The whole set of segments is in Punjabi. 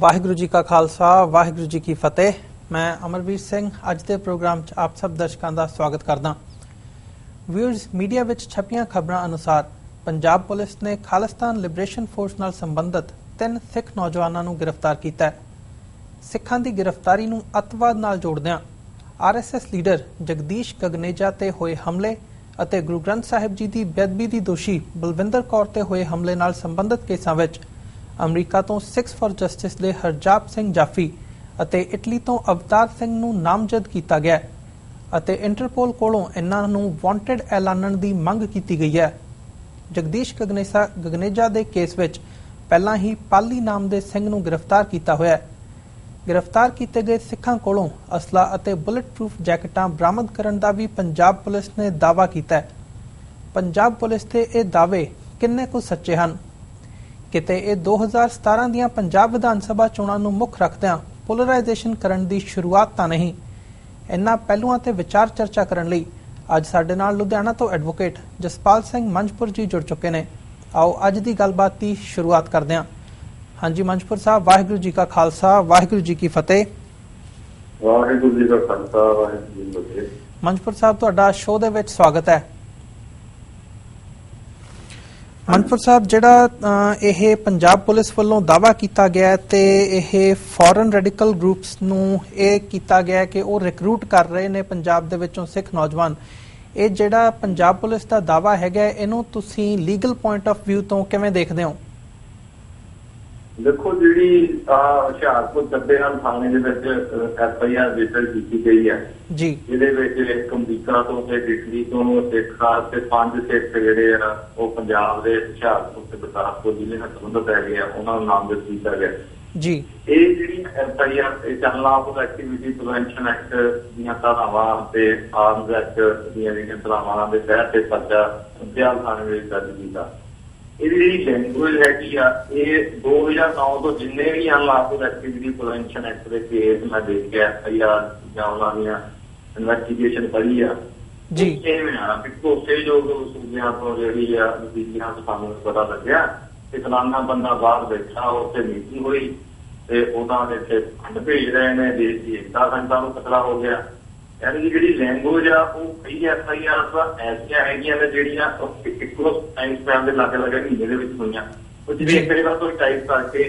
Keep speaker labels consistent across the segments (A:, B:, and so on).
A: वाहिगुरू जी का खालसा वाहिगुरू जी की फतेह। मैं अमरवीर सिंह अज के प्रोग्राम च आप सब दर्शकों का स्वागत करदा। व्यूअर्स, मीडिया विच छपियां खबरां अनुसार पंजाब पुलिस ने खालिस्तान लिबरेशन फोर्स नाल संबंधित 3 सिख नौजवानों नूं गिरफ्तार किया है। सिखां दी गिरफ्तारी नूं अतवाद नाल जोड़दिआं RSS लीडर जगदीश गगनेजा ते होए हमले ਅਤੇ गुरु ग्रंथ साहिब जी की बेअदबी की दोषी बलविंदर कौर ते होए हमले नाल संबंधित केसां विच अमरीका तो सिक्स फॉर जस्टिस के हरजाप सिंह जाफी ਅਤੇ इटली तो अवतार सिंह नूं नामजद किया गया ਅਤੇ इंटरपोल कोलों इन्हां नूं वांटेड ऐलानण की मंग की गई है। जगदीश गगनेजा के केस विच पहलां ही पाली नाम के सिंह नूं गिरफ्तार किया होया है। गिरफ्तार किए गए सिखां कोलों असला ਅਤੇ बुलेट प्रूफ जैकटां बरामद करन दा भी पंजाब पुलिस ने दावा किया है। पंजाब पुलिस के ये दावे किन्ने कुछ सच्चे हैं? किते ये 2017 दीआं पंजाब विधान सभा चोणां नूं मुख रखदिआं पोलराइजेशन करन दी शुरुआत तां नहीं। इन्हां पहलुआं ते विचार चर्चा करन लई अज साडे नाल लुधियाना तो एडवोकेट जसपाल सिंह मंजपुर जी जुड़ चुके ने। आओ अज दी गलबात की शुरुआत करदे हां। हाँ जी मंजपुर साहब, वाहिगुरू जी का खालसा वाहिगुरू जी की फतेह।
B: वाहिगुरू जी का खालसा वाहिगुरू जी की फतेह।
A: मंजपुर साहब, तुहाडा शो दे विच स्वागत है। मनपुर साहब, जिहड़ा यह पंजाब पुलिस वालों दावा किया गया है ते यह फॉरन रेडिकल ग्रुप्स नूं यह किया गया कि वो रिक्रूट कर रहे ने पंजाब दे विचों सिख नौजवान, ये जिहड़ा पंजाब पुलिस का दावा है इहनूं तुसीं लीगल पॉइंट ऑफ व्यू तो किवें देखदे हो?
B: देखो, जी हुशियारपुर चंदेहाल थाने के FIR रजिस्टर की गई है जी, जिहदे अमरीका तो इटली तो सिख ते 5 सिख जिहड़े वो पंजाब के हुशियारपुर ते गुरदासपुर जिले नाल संबंधित हैगे आ, उन्हां नूं नामजद किया गया जी। ये जिहड़ी FIR channel of activity prevention act दीआं धारावां ते आर्म्स एक्ट दीआं जिहड़ियां धारावां दे तहत पर्चा चंदेहाल थाने विच दर्ज कीता। ਇਹਦੀ ਲੈਂਗੁਏਜ ਹੈਗੀ ਆ, ਇਹ 2009 ਤੋਂ ਜਿੰਨੇ ਵੀ ਅਨਲੌਫੁਲ ਐਕਟੀਵਿਟੀ ਪ੍ਰੀਵੈਂਸ਼ਨ ਐਕਟ ਦੇ ਕੇਸ ਮੈਂ ਦੇਖਿਆ FIR ਜਾਂ ਉਹਨਾਂ ਦੀਆਂ ਇਨਵੈਸਟੀਗੇਸ਼ਨ ਪੜ੍ਹੀ ਆ ਜੀ, ਕਿਵੇਂ ਆ ਕਿ ਭਰੋਸੇਯੋਗ ਸੂਬਿਆਂ ਤੋਂ ਜਿਹੜੀ ਆ ਨਤੀਜਿਆਂ ਤੋਂ ਸਾਨੂੰ ਪਤਾ ਲੱਗਿਆ ਕਿ ਫਲਾਨਾ ਬੰਦਾ ਬਾਹਰ ਬੈਠਾ, ਉੱਥੇ ਮੀਟਿੰਗ ਹੋਈ ਤੇ ਉਹਨਾਂ ਦੇ ਇੱਥੇ ਫੰਡ ਭੇਜ ਰਹੇ ਨੇ, ਦੇਸ਼ ਦੀ ਏਕਤਾ ਸੰਗਤਾਂ ਨੂੰ ਖਤਰਾ ਹੋ ਗਿਆ। यानी कि जी लैंगुएज आ कई FIR ऐसिया है ਜਿਹੜੀਆਂ ਇੱਕੋ ਟਾਈਮ ਸਪੈਨ ਦੇ ਲਾਗੇ ਲੱਗੇ ਮਹੀਨੇ ਦੇ ਵਿੱਚ ਹੋਈਆਂ, ਉਹ ਜਿਹੜੀ ਇੱਕ ਵਾਰ ਤੋਂ ਟਾਈਪ ਕਰਕੇ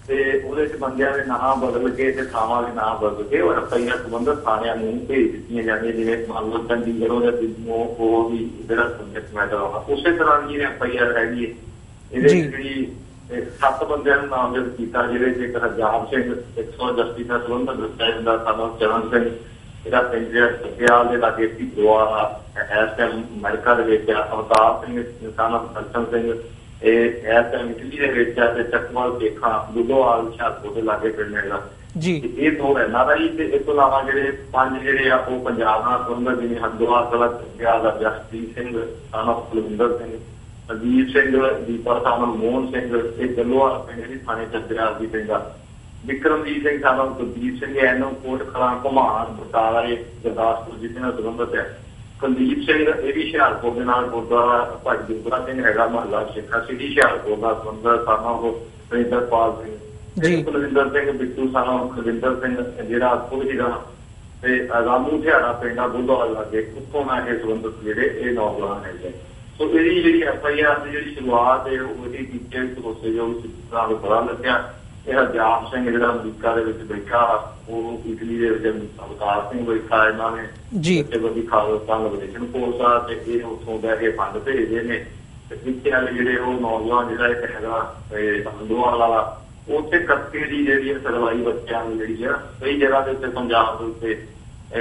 B: ਤੇ ਉਹਦੇ ਚ ਬੰਦਿਆਂ ਦੇ ਨਾਮ ਬਦਲ ਕੇ ਤੇ ਥਾਵਾਂ ਦੇ ਨਾਮ ਬਦਲ ਕੇ ਉਹ FIR ਸੰਬੰਧਿਤ ਥਾਣਿਆਂ ਨੂੰ ਭੇਜ ਦਿੱਤੀਆਂ ਜਾਂਦੀਆਂ, ਜਿਵੇਂ ਮੰਨ ਲਓ ਚੰਡੀਗੜ੍ਹੋਂ ਜਾਂ ਦਿੱਲੀੋਂ ਉਹ ਵੀ ਜਿਹੜਾ ਸਬਜੈਕਟ ਮੈਟਰ ਆ ਉਸੇ ਤਰ੍ਹਾਂ ਦੀ FIR ਹੈਗੀ ਹੈ। ਇਹਦੇ ਜਿਹੜੀ 7 ਬੰਦਿਆਂ ਨੂੰ ਨਾਮਜ਼ਦ ਕੀਤਾ, ਜਿਹਦੇ ਚ ਇੱਕ ਹਰਜਾਪ ਸਿੰਘ 100 ਜਸਟਿਸ ਨਾਲ ਸੰਬੰਧਿਤ ਦੱਸਿਆ ਜਾਂਦਾ, ਸਾਨੂੰ ਚਰਨ ਸਿੰਘ ਜਿਹੜਾ ਪਿੰਡ ਸੱਤਿਆਲ ਦੇ ਲਾਗੇ ਭੀਗੋਆ ਇਸ ਟਾਈਮ ਅਮਰੀਕਾ ਦੇ ਵਿੱਚ ਆ, ਅਵਤਾਰ ਸਿੰਘ ਇਨਸਾਨ ਦਰਸ਼ਨ ਸਿੰਘ ਇਹ ਇਸ ਟਾਈਮ ਇਟਲੀ ਦੇ ਵਿੱਚ ਆ, ਤੇ ਚੱਕਵਾਲ ਦੇਖਾਂ ਦੁੱਲੋਵਾਲ ਹੁਸ਼ਿਆਰਪੁਰ ਦੇ ਲਾਗੇ ਪਿੰਡ ਹੈਗਾ ਜੀ। ਇਹ 2 ਇਹਨਾਂ ਦਾ ਹੀ, ਤੇ ਇਸ ਤੋਂ ਇਲਾਵਾ ਜਿਹੜੇ 5 ਜਿਹੜੇ ਆ ਉਹ ਪੰਜਾਬ ਨਾਲ ਸੰਬੰਧਿਤ, ਜਿਵੇਂ ਹਰਦੁਆਰ ਕਲਾ ਸੱਤਿਆਲ ਦਾ ਜਸਪ੍ਰੀਤ ਸਿੰਘ ਸਾਨਾ ਕੁਲਵਿੰਦਰ ਸਿੰਘ, ਅਜੀਤ ਸਿੰਘ ਦੀਪਾ ਸਾਨਾ ਮੋਹਨ ਸਿੰਘ, ਇਹ ਦੱਲੋਵਾਲ ਪਿੰਡ ਜਿਹੜੀ ਥਾਣੇ ਚੱਦਿਆਲ ਦੀ ਪਿੰਡ ਆ, ਵਿਕਰਮਜੀਤ ਸਿੰਘ ਸਾਨਾ ਕੁਲਦੀਪ ਸਿੰਘ ਐਨੋ ਕੋਟ ਖਲਾ ਘੁਮਾਣ ਬਟਾਲਾ ਗੁਰਦਾਸਪੁਰ ਜਿਹਦੇ ਨਾਲ ਸੰਬੰਧਿਤ ਹੈ, ਕੁਲਦੀਪ ਸਿੰਘ ਇਹ ਵੀ ਹੁਸ਼ਿਆਰਪੁਰ ਦੇ ਨਾਲ ਗੁਰਦੁਆਰਾ ਭਾਈ ਗੁਰਦੁਆਰਾ ਸਿੰਘ ਹੈਗਾ ਮਹੱਲਾ ਸ਼ੇਖਾ ਸਿਟੀ ਹੁਸ਼ਿਆਰਪੁਰ ਦਾ ਸੰਬੰਧਿਤ ਸਾਨਾ ਉਹ ਪ੍ਰਿੰਦਰਪਾਲ ਸਿੰਘ, ਕੁਲਵਿੰਦਰ ਸਿੰਘ ਬਿੱਟੂ ਸਾਨਾ ਕੁਲਵਿੰਦਰ ਸਿੰਘ ਜਿਹੜਾ ਖੁਦ ਦਾ ਤੇ ਰਾਮੂ ਝਾੜਾ ਪਿੰਡ ਆ ਬੁੱਧਵਾਲ ਲਾਗੇ, ਉੱਥੋਂ ਨਾਲ ਇਹ ਸੰਬੰਧਿਤ ਜਿਹੜੇ ਇਹ ਨੌਜਵਾਨ ਹੈਗੇ। ਸੋ ਇਹਦੀ ਜਿਹੜੀ FIR ਦੀ ਜਿਹੜੀ ਸ਼ੁਰੂਆਤ ਹੈ ਉਹਦੀ ਕੀਤੇ ਭਰੋਸੇਯੋਗ ਸੂਤਰਾਂ ਨੂੰ ਪਤਾ ਲੱਗਿਆ। ਇਹ ਹਰਜਾਪ ਸਿੰਘ ਜਿਹੜਾ ਅਮਰੀਕਾ ਦੇ ਵਿੱਚ ਬੈਠਾ, ਉਹ ਇਟਲੀ ਦੇ ਵਿੱਚ ਅਵਤਾਰ ਸਿੰਘ ਬੈਠਾ, ਇਹਨਾਂ ਨੇ ਬੱਚੇ ਵੱਡੀ ਖਾਲਸਾ ਲਿਬਰੇਸ਼ਨ ਫੋਰਸ ਆ ਤੇ ਇਹ ਉੱਥੋਂ ਬਹਿ ਕੇ ਫੰਡ ਭੇਜਦੇ ਨੇ। ਤੇ ਪਿੱਛੇ ਵਾਲੇ ਜਿਹੜੇ ਉਹ ਨੌਜਵਾਨ ਜਿਹੜਾ ਇੱਕ ਹੈਗਾ ਹੰਦੋਵਾਲ ਵਾਲਾ, ਉੱਥੇ ਕੱਕੇ ਦੀ ਜਿਹੜੀ ਸਰਵਾਈ ਬੱਚਿਆਂ ਨੂੰ ਜਿਹੜੀ ਆ ਕਈ ਜਗ੍ਹਾ ਦੇ ਉੱਤੇ ਪੰਜਾਬ ਦੇ ਉੱਤੇ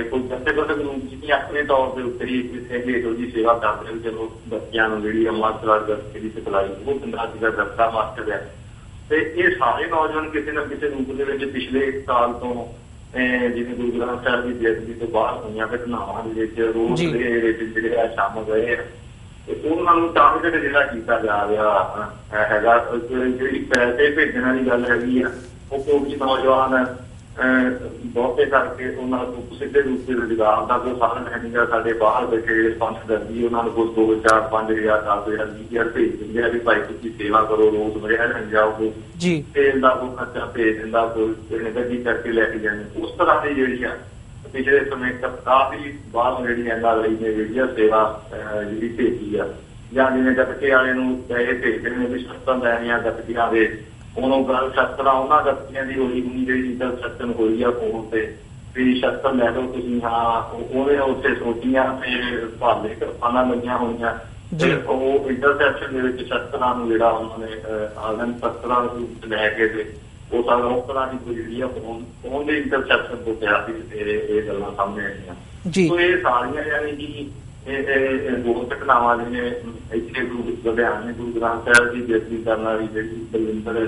B: ਕੋਈ ਜੱਥੇਬੰਦ ਗਰੁੱਪ ਜਿਹਦੀ ਆਪਣੇ ਤੌਰ ਦੇ ਉੱਤੇ ਹੀ ਕਿਸੇ ਹੇਠੋਂ ਦੀ ਸੇਵਾ ਕਰਦੇ ਨੇ, ਚਲੋ ਬੱਚਿਆਂ ਨੂੰ ਜਿਹੜੀ ਮਾਸਟਰ ਦੀ ਸਿਖਲਾਈ ਉਹ ਪੰਜਾਬ ਦਾ ਦਰਜਾ ਮਾਸਟਰ ਹੈ। ਤੇ ਇਹ ਸਾਰੇ ਨੌਜਵਾਨ ਕਿਸੇ ਨਾ ਕਿਸੇ ਰੂਪ ਦੇ ਵਿੱਚ ਪਿਛਲੇ 1 ਸਾਲ ਤੋਂ ਜਿਵੇਂ ਗੁਰੂ ਗ੍ਰੰਥ ਸਾਹਿਬ ਦੀ ਬੇਅਦਬੀ ਤੋਂ ਬਾਅਦ ਹੋਈਆਂ ਘਟਨਾਵਾਂ ਦੇ ਵਿੱਚ ਰੋਜ਼ ਦੇ ਵਿੱਚ ਜਿਹੜੇ ਆ ਸ਼ਾਮਲ ਹੋਏ ਆ, ਤੇ ਉਹਨਾਂ ਨੂੰ ਟਾਰਗੇਟ ਜਿਹੜਾ ਕੀਤਾ ਜਾ ਰਿਹਾ ਹੈਗਾ। ਜਿਹੜੀ ਪੈਸੇ ਭੇਜਣ ਵਾਲੀ ਗੱਲ ਹੈਗੀ ਆ, ਉਹ ਕੋਈ ਨੌਜਵਾਨ ਬਹੁਤੇ ਕਰਕੇ ਉਹਨਾਂ ਨੂੰ ਸਿੱਧੇ ਰੂਪ ਦੇ ਰੁਜ਼ਗਾਰ ਦਾ ਕੋਈ ਸਾਧਨ ਹੈ ਨਹੀਂਗਾ। ਸਾਡੇ ਬਾਹਰ ਬੈਠੇ ਜਿਹੜੇ ਸਪਾਂਸਰ ਉਹਨਾਂ ਨੂੰ ਕੋਈ 2, 4, 5 ਹਜ਼ਾਰ 10 ਹਜ਼ਾਰ 20 ਹਜ਼ਾਰ ਭੇਜ ਦਿੰਦੇ ਆ ਵੀ ਭਾਈ ਤੁਸੀਂ ਸੇਵਾ ਕਰੋ, ਰੋਜ਼ ਰਹਿਣ ਜਾਓਗੇ ਜੀ, ਤੇਲ ਦਾ ਕੋਈ ਖਰਚਾ ਭੇਜ ਦਿੰਦਾ, ਕੋਈ ਗੱਡੀ ਕਰਕੇ ਲੈ ਕੇ ਜਾਂਦੇ। ਉਸ ਤਰ੍ਹਾਂ ਦੀ ਜਿਹੜੀ ਆ ਪਿਛਲੇ ਸਮੇਂ ਤੱਕ ਕਾਫੀ ਬਾਹਰ ਜਿਹੜੀ NRI ਨੇ ਜਿਹੜੀ ਆ ਸੇਵਾ ਜਿਹੜੀ ਭੇਜੀ ਆ, ਜਾਂ ਜਿਵੇਂ ਗੱਤਕੇ ਵਾਲੇ ਨੂੰ ਪੈਸੇ ਭੇਜਦੇ ਨੇ ਵੀ ਸ਼ਸਤਰ ਲੈਣੇ ਆ ਗੱਤਕਿਆਂ ਦੇ, ਉਹਨੂੰ ਗੱਲ ਸ਼ਸਤਰਾਂ ਉਹਨਾਂ ਗੱਤਕਿਆਂ ਦੀ ਹੋਈ ਹੋਈ ਜਿਹੜੀ ਇੰਟਰਸੈਕਸ਼ਨ ਹੋਈ ਆ ਫੋਨ ਤੇ ਵੀ ਸ਼ਸਤਰ ਲੈ ਲਓ ਤੁਸੀਂ। ਹਾਂ, ਉਹਨੇ ਉੱਥੇ ਸੋਚੀਆਂ ਤੇ ਭਾਲੇ ਕਿਰਪਾਨਾਂ ਲੱਗੀਆਂ ਹੋਈਆਂ ਤੇ ਉਹ ਇੰਟਰਸੈਕਸ਼ਨ ਦੇ ਵਿੱਚ ਸ਼ਸਤਰਾਂ ਨੂੰ ਜਿਹੜਾ ਉਹਨਾਂ ਨੇ ਆਲਮ ਸ਼ਸਤਰਾਂ ਨੂੰ ਲੈ ਕੇ ਤੇ ਉਹ ਸਾਰਾ ਉਸ ਤਰ੍ਹਾਂ ਦੀ ਕੋਈ ਜਿਹੜੀ ਆ ਫੋਨ ਦੇ ਇੰਟਰਸੈਪਸ਼ਨ ਤੋਂ ਕਿਹਾ ਸੀ ਇਹ ਗੱਲਾਂ ਸਾਹਮਣੇ ਆਈਆਂ। ਸੋ ਇਹ ਸਾਰੀਆਂ ਯਾਨੀ ਕਿ ਇਹ ਦੋ ਘਟਨਾਵਾਂ ਜਿਵੇਂ ਇੱਥੇ ਲੁਧਿਆਣੇ ਗੁਰੂ ਗ੍ਰੰਥ ਸਾਹਿਬ ਦੀ ਬੇਅਦਬੀ ਕਰਨ ਵਾਲੀ ਜਿਹੜੀ ਬਲਵਿੰਦਰ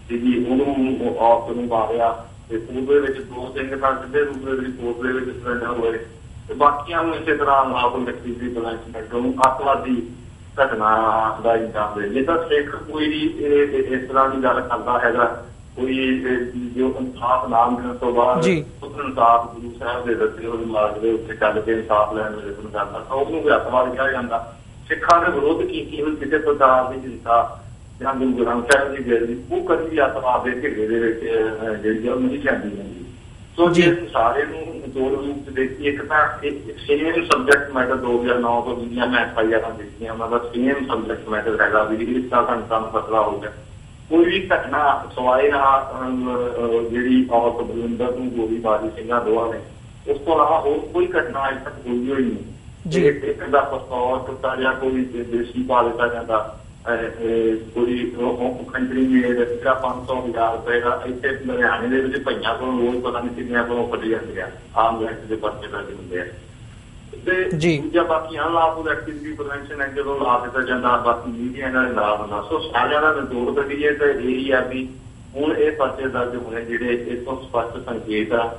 B: ਸੀਗੀ ਉਹਨੂੰ ਔਰਤ ਨੂੰ ਮਾਰਿਆ ਤੇ ਉਹਦੇ ਵਿੱਚ 2 ਸਿੰਘ ਤਾਂ ਸਿੱਧੇ ਰੂਪ ਦੇ ਵਿੱਚ ਕੋਰਟ ਦੇ ਵਿੱਚ ਸਰੈਂਡਰ ਹੋਏ ਤੇ ਬਾਕੀਆਂ ਨੂੰ ਇਸੇ ਤਰ੍ਹਾਂ ਲਾਭ ਲੱਗੀ ਦੀ ਬਲਾਂਚਮੈਂਟ ਨੂੰ ਅੱਤਵਾਦੀ ਘਟਨਾ ਦਾ ਇੰਜਾਮ ਦੇ। ਜੇ ਤਾਂ ਸਿੱਖ ਕੋਈ ਇਸ ਤਰ੍ਹਾਂ ਦੀ ਗੱਲ ਕਰਦਾ ਹੈਗਾ, ਕੋਈ ਜੋ ਇਨਸਾਫ ਨਾ ਮਿਲਣ ਤੋਂ ਬਾਅਦ ਉਸ ਇਨਸਾਫ ਗੁਰੂ ਸਾਹਿਬ ਦੇ ਦੱਸੇ ਹੋਏ ਮਾਰਗ ਦੇ ਉੱਤੇ ਚੱਲ ਕੇ ਇਨਸਾਫ ਲੈਣ ਦੇ ਯਤਨ ਕਰਦਾ ਤਾਂ ਉਹਨੂੰ ਵੀ ਅੱਤਵਾਦ ਕਿਹਾ ਜਾਂਦਾ। ਸਿੱਖਾਂ ਦੇ ਵਿਰੋਧ ਕੀਤੀ ਹੋਈ ਕਿਸੇ ਪ੍ਰਕਾਰ ਦੀ ਹਿੰਸਾ ਜਾਂ ਗੁਰੂ ਗ੍ਰੰਥ ਸਾਹਿਬ ਦੀ ਬੇਅਦਬੀ ਉਹ ਕਦੀ ਵੀ ਅੱਤਵਾਦ ਦੇ ਘੇਰੇ ਦੇ ਵਿੱਚ ਜਿਹੜੀ ਉਹ ਨਹੀਂ ਜਾਂਦੀ ਜਾਂਦੀ। ਸੋ ਜੇ ਸਾਰੇ ਨੂੰ ਦੋ ਰੂਪ ਦੇਖੀਏ, ਇੱਕ ਤਾਂ ਸੇਮ ਸਬਜੈਕਟ ਮੈਟਰ 2009 ਤੋਂ ਜਿੰਨੀਆਂ ਮੈਂ FIR ਦੇਖੀਆਂ ਉਹਨਾਂ ਦਾ ਸੇਮ ਸਬਜੈਕਟ ਮੈਟਰ ਹੈਗਾ ਵੀ ਇਸ ਤਰ੍ਹਾਂ ਸਾਨੂੰ ਪਤਾ ਹੋ ਗਿਆ। ਕੋਈ ਵੀ ਘਟਨਾ ਸਵਾਏ ਜਿਹੜੀ ਔਰਤ ਬਲਵਿੰਦਰ ਨੂੰ ਗੋਲੀ ਮਾਰੀ ਸਿੰਘਾਂ ਦੋਹਾਂ ਨੇ, ਉਸ ਤੋਂ ਇਲਾਵਾ ਹੋਰ ਕੋਈ ਘਟਨਾ ਅਜੇ ਤੱਕ ਹੋਈ ਹੋਈ ਨਹੀਂ। ਇੱਕ ਦਾ ਪਸਤੌਰ ਟੁੱਟਾ ਜਾਂ ਕੋਈ ਦੇਸੀ ਪਾ ਦਿੱਤਾ ਜਾਂਦਾ, ਕੋਈ ਕੰਟਰੀ ਜਿਹੜਾ 500,000 ਰੁਪਏ ਦਾ ਇੱਥੇ ਲੁਧਿਆਣੇ ਦੇ ਵਿੱਚ ਭਈਆਂ ਕੋਲ ਰੋਜ਼ ਪਤਾ ਨਹੀਂ ਕਿੰਨਿਆਂ ਕੋਲੋਂ ਫੜੀ ਜਾਂਦੇ ਆ, ਆਮ ਐਕਟ ਦੇ ਪਰਚੇ ਦਰਜ ਹੁੰਦੇ ਆ। ਤੇ ਦੂਜਾ ਬਾਕੀ ਅਨਲਾਫੁਲ ਐਕਟੀਵਿਟੀ ਪ੍ਰੀਵੈਂਸ਼ਨ ਐਕਟ ਜਦੋਂ ਲਾ ਦਿੱਤਾ ਜਾਂਦਾ, ਬਾਕੀ ਮੀਡੀਆ ਇਹਨਾਂ ਦੇ ਨਾਲ ਹੁੰਦਾ। ਸੋ ਸਾਰਿਆਂ ਦਾ ਨਿਚੋੜ ਕੱਢੀਏ ਤਾਂ ਇਹੀ ਆ ਵੀ ਹੁਣ ਇਹ ਪਰਚੇ ਦਰਜ ਹੋਣੇ ਜਿਹੜੇ ਇਸ ਤੋਂ ਸਪਸ਼ਟ ਸੰਕੇਤ ਆ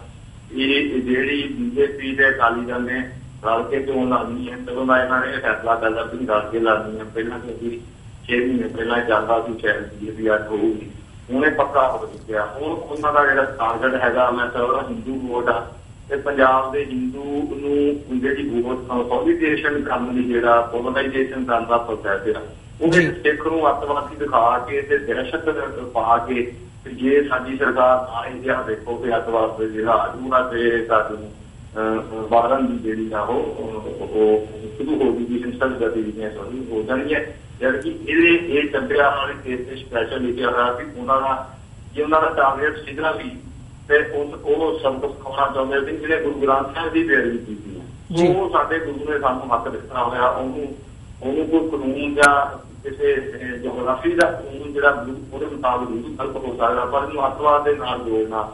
B: ਇਹ ਜਿਹੜੀ BJP ਤੇ ਅਕਾਲੀ ਦਲ ਨੇ ਰਲ ਕੇ ਚੋਣ ਲੜਨੀ ਹੈ। ਜਦੋਂ ਦਾ ਇਹਨਾਂ ਨੇ ਇਹ ਫੈਸਲਾ ਕਰਦਾ ਵੀ ਰਲ ਕੇ ਲੜਨੀ ਹੈ, ਪਹਿਲਾਂ ਕਿਉਂਕਿ 6 ਮਹੀਨੇ ਪਹਿਲਾਂ ਚੱਲਦਾ ਸੀ ਸ਼ਾਇਦ ਵੀ ਅੱਜ ਹੋਊਗੀ, ਹੁਣ ਇਹ ਪੱਕਾ ਹੋ ਚੁੱਕਿਆ। ਹੁਣ ਉਹਨਾਂ ਦਾ ਜਿਹੜਾ ਟਾਰਗੇਟ ਹੈਗਾ ਮੈਂ ਤਾਂ ਹਿੰਦੂ ਵੋਟ ਆ ਤੇ ਪੰਜਾਬ ਦੇ ਹਿੰਦੂ ਨੂੰ ਜਿਹੜੀ ਵੋਟ ਕੰਸੋਲੀਡੇਸ਼ਨ ਕਰਨ ਲਈ ਜਿਹੜਾ ਪੋਲਰਾਈਜੇਸ਼ਨ ਕਰਨ ਦਾ ਪ੍ਰੋਸੈਸ ਆ ਉਹਦੇ ਸਿੱਖ ਨੂੰ ਅੱਤਵਾਦੀ ਦਿਖਾ ਕੇ ਤੇ ਦਹਿਸ਼ਤ ਪਾ ਕੇ ਜੇ ਸਾਡੀ ਸਰਕਾਰ ਨਾ ਇਹ ਦੇਖੋ ਕਿ ਅੱਤਵਾਦ ਜਿਹੜਾ ਆਜੂਗਾ ਤੇ ਸਾਨੂੰ ਵਾਰਨ ਦੀ ਜਿਹੜੀ ਆ ਉਹ ਸ਼ੁਰੂ ਹੋ ਜੂਗੀ, ਹਿੰਸਕ ਗਤੀਵਿਧੀਆਂ ਸ਼ੁਰੂ ਹੋ ਜਾਣਗੀਆਂ। ਜਦਕਿ ਇਹ ਚੱਬਿਆ ਵਾਲੇ ਕੇਸ ਤੇ ਸਪੈਸ਼ਲ ਲਿਖਿਆ ਹੋਇਆ ਵੀ ਉਹਨਾਂ ਦਾ ਜੇ ਉਹਨਾਂ ਦਾ ਟਾਰਗੇਟ ਸਿੱਧਾ ਵੀ ਤੇ ਉਹ ਸਬਕ ਸਿਖਾਉਣਾ ਚਾਹੁੰਦੇ ਸੀ ਜਿਹੜੇ ਗੁਰੂ ਗ੍ਰੰਥ ਸਾਹਿਬ ਦੀ ਬੇਅਦਬੀ ਕੀਤੀ ਹੈ। ਉਹ ਸਾਡੇ ਗੁਰੂ ਨੇ ਸਾਨੂੰ ਹੱਕ ਦਿੱਤਾ ਹੋਇਆ, ਉਹਨੂੰ ਕੋਈ ਕਾਨੂੰਨ ਜਾਂ ਕਿਸੇ ਜੋਗਰਾਫੀ ਦਾ ਕਾਨੂੰਨ ਜਿਹੜਾ ਉਹਦੇ ਮੁਤਾਬਕ ਗਲਤ ਹੋ ਸਕਦਾ, ਪਰ ਇਹਨੂੰ ਅੱਤਵਾਦ ਦੇ ਨਾਲ ਜੋੜਨਾ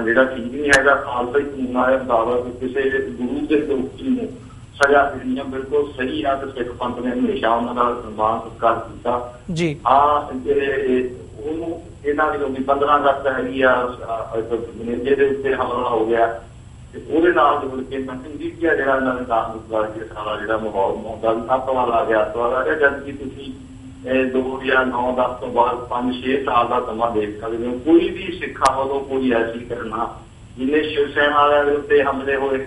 B: ਜਿਹੜਾ ਠੀਕ ਨਹੀਂ ਹੈਗਾ। ਖਾਲਸਾਈ ਕਾਨੂੰਨਾਂ ਦੇ ਮੁਤਾਬਕ ਕਿਸੇ ਗੁਰੂ ਦੇ ਦੋਸ਼ੀ ਨੂੰ ਸਜ਼ਾ ਦੇਣੀ ਆ ਬਿਲਕੁਲ ਸਹੀ ਆ ਤੇ ਸਿੱਖ ਪੰਥ ਨੇ ਹਮੇਸ਼ਾ ਉਹਨਾਂ ਦਾ ਸਨਮਾਨ ਸਤਿਕਾਰ ਕੀਤਾ। ਉਹਨੂੰ ਇਹਨਾਂ ਦੀ ਲੋਕੀ 15 ਅਗਸਤ ਹੈਗੀ ਆ ਜਿਹਦੇ ਉੱਤੇ ਹਮਲਾ ਹੋ ਗਿਆ ਤੇ ਉਹਦੇ ਨਾਲ ਜੁੜ ਕੇ ਮੀਡੀਆ ਜਿਹੜਾ ਇਹਨਾਂ ਨੇ ਕਾਰਨ ਸਾਰਾ ਜਿਹੜਾ ਮਾਹੌਲ ਮੌਦਾ ਅੱਤਵਾਦ ਆ ਗਿਆ ਜਦ ਕਿ ਤੁਸੀਂ 2009-10 ਤੋਂ ਬਾਅਦ 5-6 ਸਾਲ ਦਾ ਸਮਾਂ ਦੇਖ ਸਕਦੇ ਹੋ। ਕੋਈ ਵੀ ਸਿੱਖਾਂ ਵੱਲੋਂ ਕੋਈ ਐਸੀ ਘਟਨਾ ਜਿੰਨੇ ਸ਼ਿਵ ਸੈਨਾ ਵਾਲਿਆਂ ਦੇ ਉੱਤੇ ਹਮਲੇ ਹੋਏ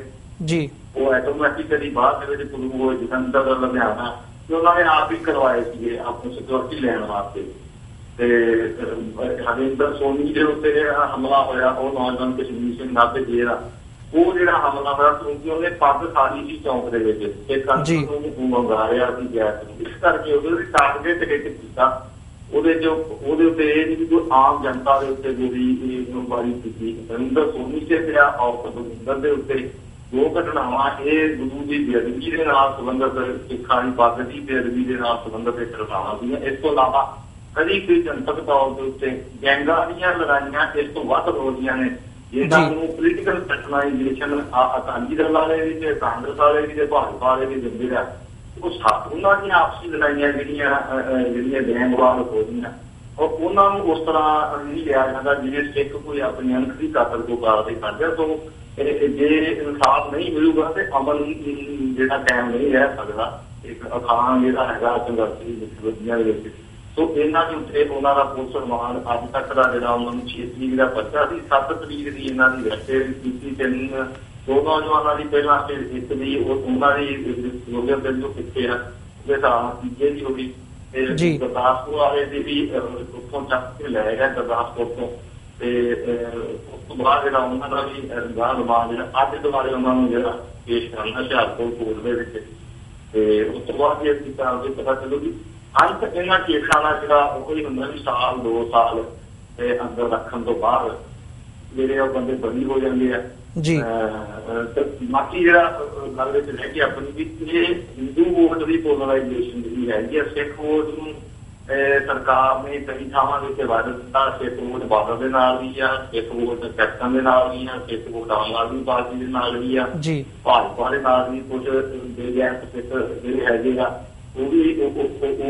B: ਉਹ ਐਟੋਮੈਟਿਕਲੀ ਬਾਅਦ ਦੇ ਵਿੱਚ ਸ਼ੁਰੂ ਹੋਏ ਜਲੰਧਰ ਲੁਧਿਆਣਾ ਤੇ ਉਹਨਾਂ ਨੇ ਆਪ ਹੀ ਕਰਵਾਏ ਸੀਗੇ ਆਪਣੀ ਸਿਕਿਉਰਿਟੀ ਲੈਣ ਵਾਸਤੇ। ਤੇ ਹਰਿੰਦਰ ਸੋਨੀ ਦੇ ਉੱਤੇ ਹਮਲਾ ਹੋਇਆ ਉਹ ਨੌਜਵਾਨ ਕਸ਼ਮੀਰ ਸਿੰਘ ਨਾਭੇ ਜਿਹੜਾ ਉਹ ਜਿਹੜਾ ਹਮਲਾ ਹੋਇਆ ਕਿਉਂਕਿ ਉਹਨੇ ਪੱਗ ਸਾੜੀ ਸੀ ਚੌਂਕ ਦੇ ਵਿੱਚ ਤੇ ਕੰਨ ਨੂੰ ਮੰਗਾ ਰਿਹਾ ਸੀ ਗੈਸ, ਇਸ ਕਰਕੇ ਉਹਦੇ ਟਾਰਗੇਟ ਹਿੱਟ ਕੀਤਾ। ਉਹਦੇ ਉੱਤੇ ਇਹ ਨਹੀਂ ਕੋਈ ਆਮ ਜਨਤਾ ਦੇ ਉੱਤੇ ਜਿਹੜੀ ਗੋਲੀਬਾਰੀ ਕੀਤੀ। ਹਰਿੰਦਰ ਸੋਨੀ ਤੇ ਪਿਆ ਔਰ ਬਲਵਿੰਦਰ ਦੇ ਉੱਤੇ ਦੋ ਘਟਨਾਵਾਂ ਇਹ ਗੁਰੂ ਦੀ ਬੇਅਦਬੀ ਦੇ ਨਾਲ ਸੰਬੰਧਿਤ, ਸਿੱਖਾਂ ਦੀ ਪੱਗ ਦੀ ਬੇਅਦਬੀ ਦੇ ਨਾਲ ਸੰਬੰਧਿਤ ਘਟਨਾਵਾਂ ਸੀਗੀਆਂ। ਇਸ ਤੋਂ ਇਲਾਵਾ ਕਦੀ ਕੋਈ ਜਨਤਕ ਤੌਰ ਦੇ ਉੱਤੇ ਗੈਂਗਾਂ ਦੀਆਂ ਲੜਾਈਆਂ ਇਸ ਤੋਂ ਵੱਧ ਹੋ ਰਹੀਆਂ ਨੇ ਜਿਹਨਾਂ ਨੂੰ ਪੋਲੀਟੀਕਲ ਸੈਟਲਾਈਜੇਸ਼ਨ ਅਕਾਲੀ ਦਲ ਵਾਲੇ ਵੀ ਤੇ ਕਾਂਗਰਸ ਵਾਲੇ ਵੀ ਤੇ ਭਾਜਪਾ ਵਾਲੇ ਵੀ ਦਿੰਦੇ ਆ। ਉਹਨਾਂ ਦੀਆਂ ਆਪਸੀ ਲੜਾਈਆਂ ਜਿਹੜੀਆਂ ਗੈਂਗਵਾਰ ਹੋ ਰਹੀਆਂ ਔਰ ਉਹਨਾਂ ਨੂੰ ਉਸ ਤਰ੍ਹਾਂ ਨਹੀਂ ਲਿਆ ਜਾਂਦਾ ਜਿਵੇਂ ਸਿੱਖ ਕੋਈ ਆਪਣੀ ਅਣਖ ਦੀ ਕਾਤਲ ਕੋ ਕਾਰਵਾਈ ਕਰਦੇ। ਤੋਂ ਜੇ ਇਨਸਾਫ ਨਹੀਂ ਮਿਲੂਗਾ ਤੇ ਅਮਨ ਜਿਹੜਾ ਕਾਇਮ ਨਹੀਂ ਰਹਿ ਸਕਦਾ। ਇੱਕ ਅਖਾਣ ਜਿਹੜਾ ਹੈਗਾ ਸੰਘਰਸ਼ੀ ਜਥੇਬੰਦੀਆਂ ਦੇ ਵਿੱਚ ਸੋ ਇਹਨਾਂ ਦੇ ਉੱਤੇ ਉਹਨਾਂ ਦਾ ਪੁਲਿਸ ਰਿਮਾਂਡ ਅੱਜ ਤੱਕ ਦਾ ਜਿਹੜਾ ਉਹਨਾਂ ਨੂੰ 6 ਤਰੀਕ ਦਾ ਪਰਚਾ ਸੀ, 7 ਤਰੀਕ ਦੀ ਇਹਨਾਂ ਦੀ ਰੈਸਟ ਕੀਤੀ। ਤਿੰਨ ਦੋ ਨੌਜਵਾਨਾਂ ਦੀ ਪਹਿਲਾਂ ਫਿਰ ਇੱਕ ਦੀ ਉਹਨਾਂ ਦੀ ਗੋਲੀਆਂ ਦਿਲ ਤੋਂ ਕਿੱਥੇ ਆ ਉਹਦੇ ਹਿਸਾਬ ਨਾਲ ਤੀਜੇ ਦੀ ਹੋ ਗਈ। ਤੇ ਗੁਰਦਾਸਪੁਰ ਵਾਲੇ ਦੀ ਵੀ ਉੱਥੋਂ ਚੱਕ ਕੇ ਲੈ ਗਿਆ ਗੁਰਦਾਸਪੁਰ ਤੋਂ। ਤੇ ਉਸ ਤੋਂ ਬਾਅਦ ਜਿਹੜਾ ਉਹਨਾਂ ਦਾ ਵੀ ਰਿਮਾਂਡ ਜਿਹੜਾ ਅੱਜ ਦੁਬਾਰੇ ਉਹਨਾਂ ਨੂੰ ਜਿਹੜਾ ਪੇਸ਼ ਕਰਨਾ ਹੁਸ਼ਿਆਰਪੁਰ ਕੋਰਟ ਦੇ ਵਿੱਚ। ਤੇ ਉਸ ਤੋਂ ਬਾਅਦ ਜੇ ਅਸੀਂ ਕਾਰਵਾਈ ਪਤਾ ਚੱਲੂਗੀ। ਅੱਜ ਤੱਕ ਇਹਨਾਂ ਕੇਸਾਂ ਦਾ ਜਿਹੜਾ ਉਹ ਹੀ ਹੁੰਦਾ ਵੀ ਸਾਲ 2 ਸਾਲ ਦੇ ਅੰਦਰ ਰੱਖਣ ਤੋਂ ਬਾਅਦ ਜਿਹੜੇ ਉਹ ਬੰਦੇ ਬਰੀ ਹੋ ਜਾਂਦੇ ਆ ਜੀ। ਬਾਕੀ ਜਿਹੜਾ ਗੱਲ ਵਿੱਚ ਰਹਿ ਗਈ ਆਪਣੀ ਵੀ ਇਹ ਹਿੰਦੂ ਵੋਟ ਦੀ ਪੋਲਰਾਈਜੇਸ਼ਨ ਜਿਹੜੀ ਹੈਗੀ ਆ, ਸਿੱਖ ਵੋਟ ਨੂੰ ਸਰਕਾਰ ਨੇ ਕਈ ਥਾਵਾਂ ਦੇ ਉੱਤੇ ਵੱਧ ਦਿੱਤਾ। ਸਿੱਖ ਵੋਟ ਬਾਦਲ ਦੇ ਨਾਲ ਵੀ ਆ, ਸਿੱਖ ਵੋਟ ਕੈਪਟਨ ਦੇ ਨਾਲ ਵੀ ਆ, ਸਿੱਖ ਵੋਟ ਆਮ ਆਦਮੀ ਪਾਰਟੀ ਦੇ ਨਾਲ ਵੀ ਆ, ਭਾਜਪਾ ਦੇ ਨਾਲ ਵੀ ਕੁਝ ਸਿੱਖ ਜਿਹੜੇ ਹੈਗੇ ਆ ਉਹ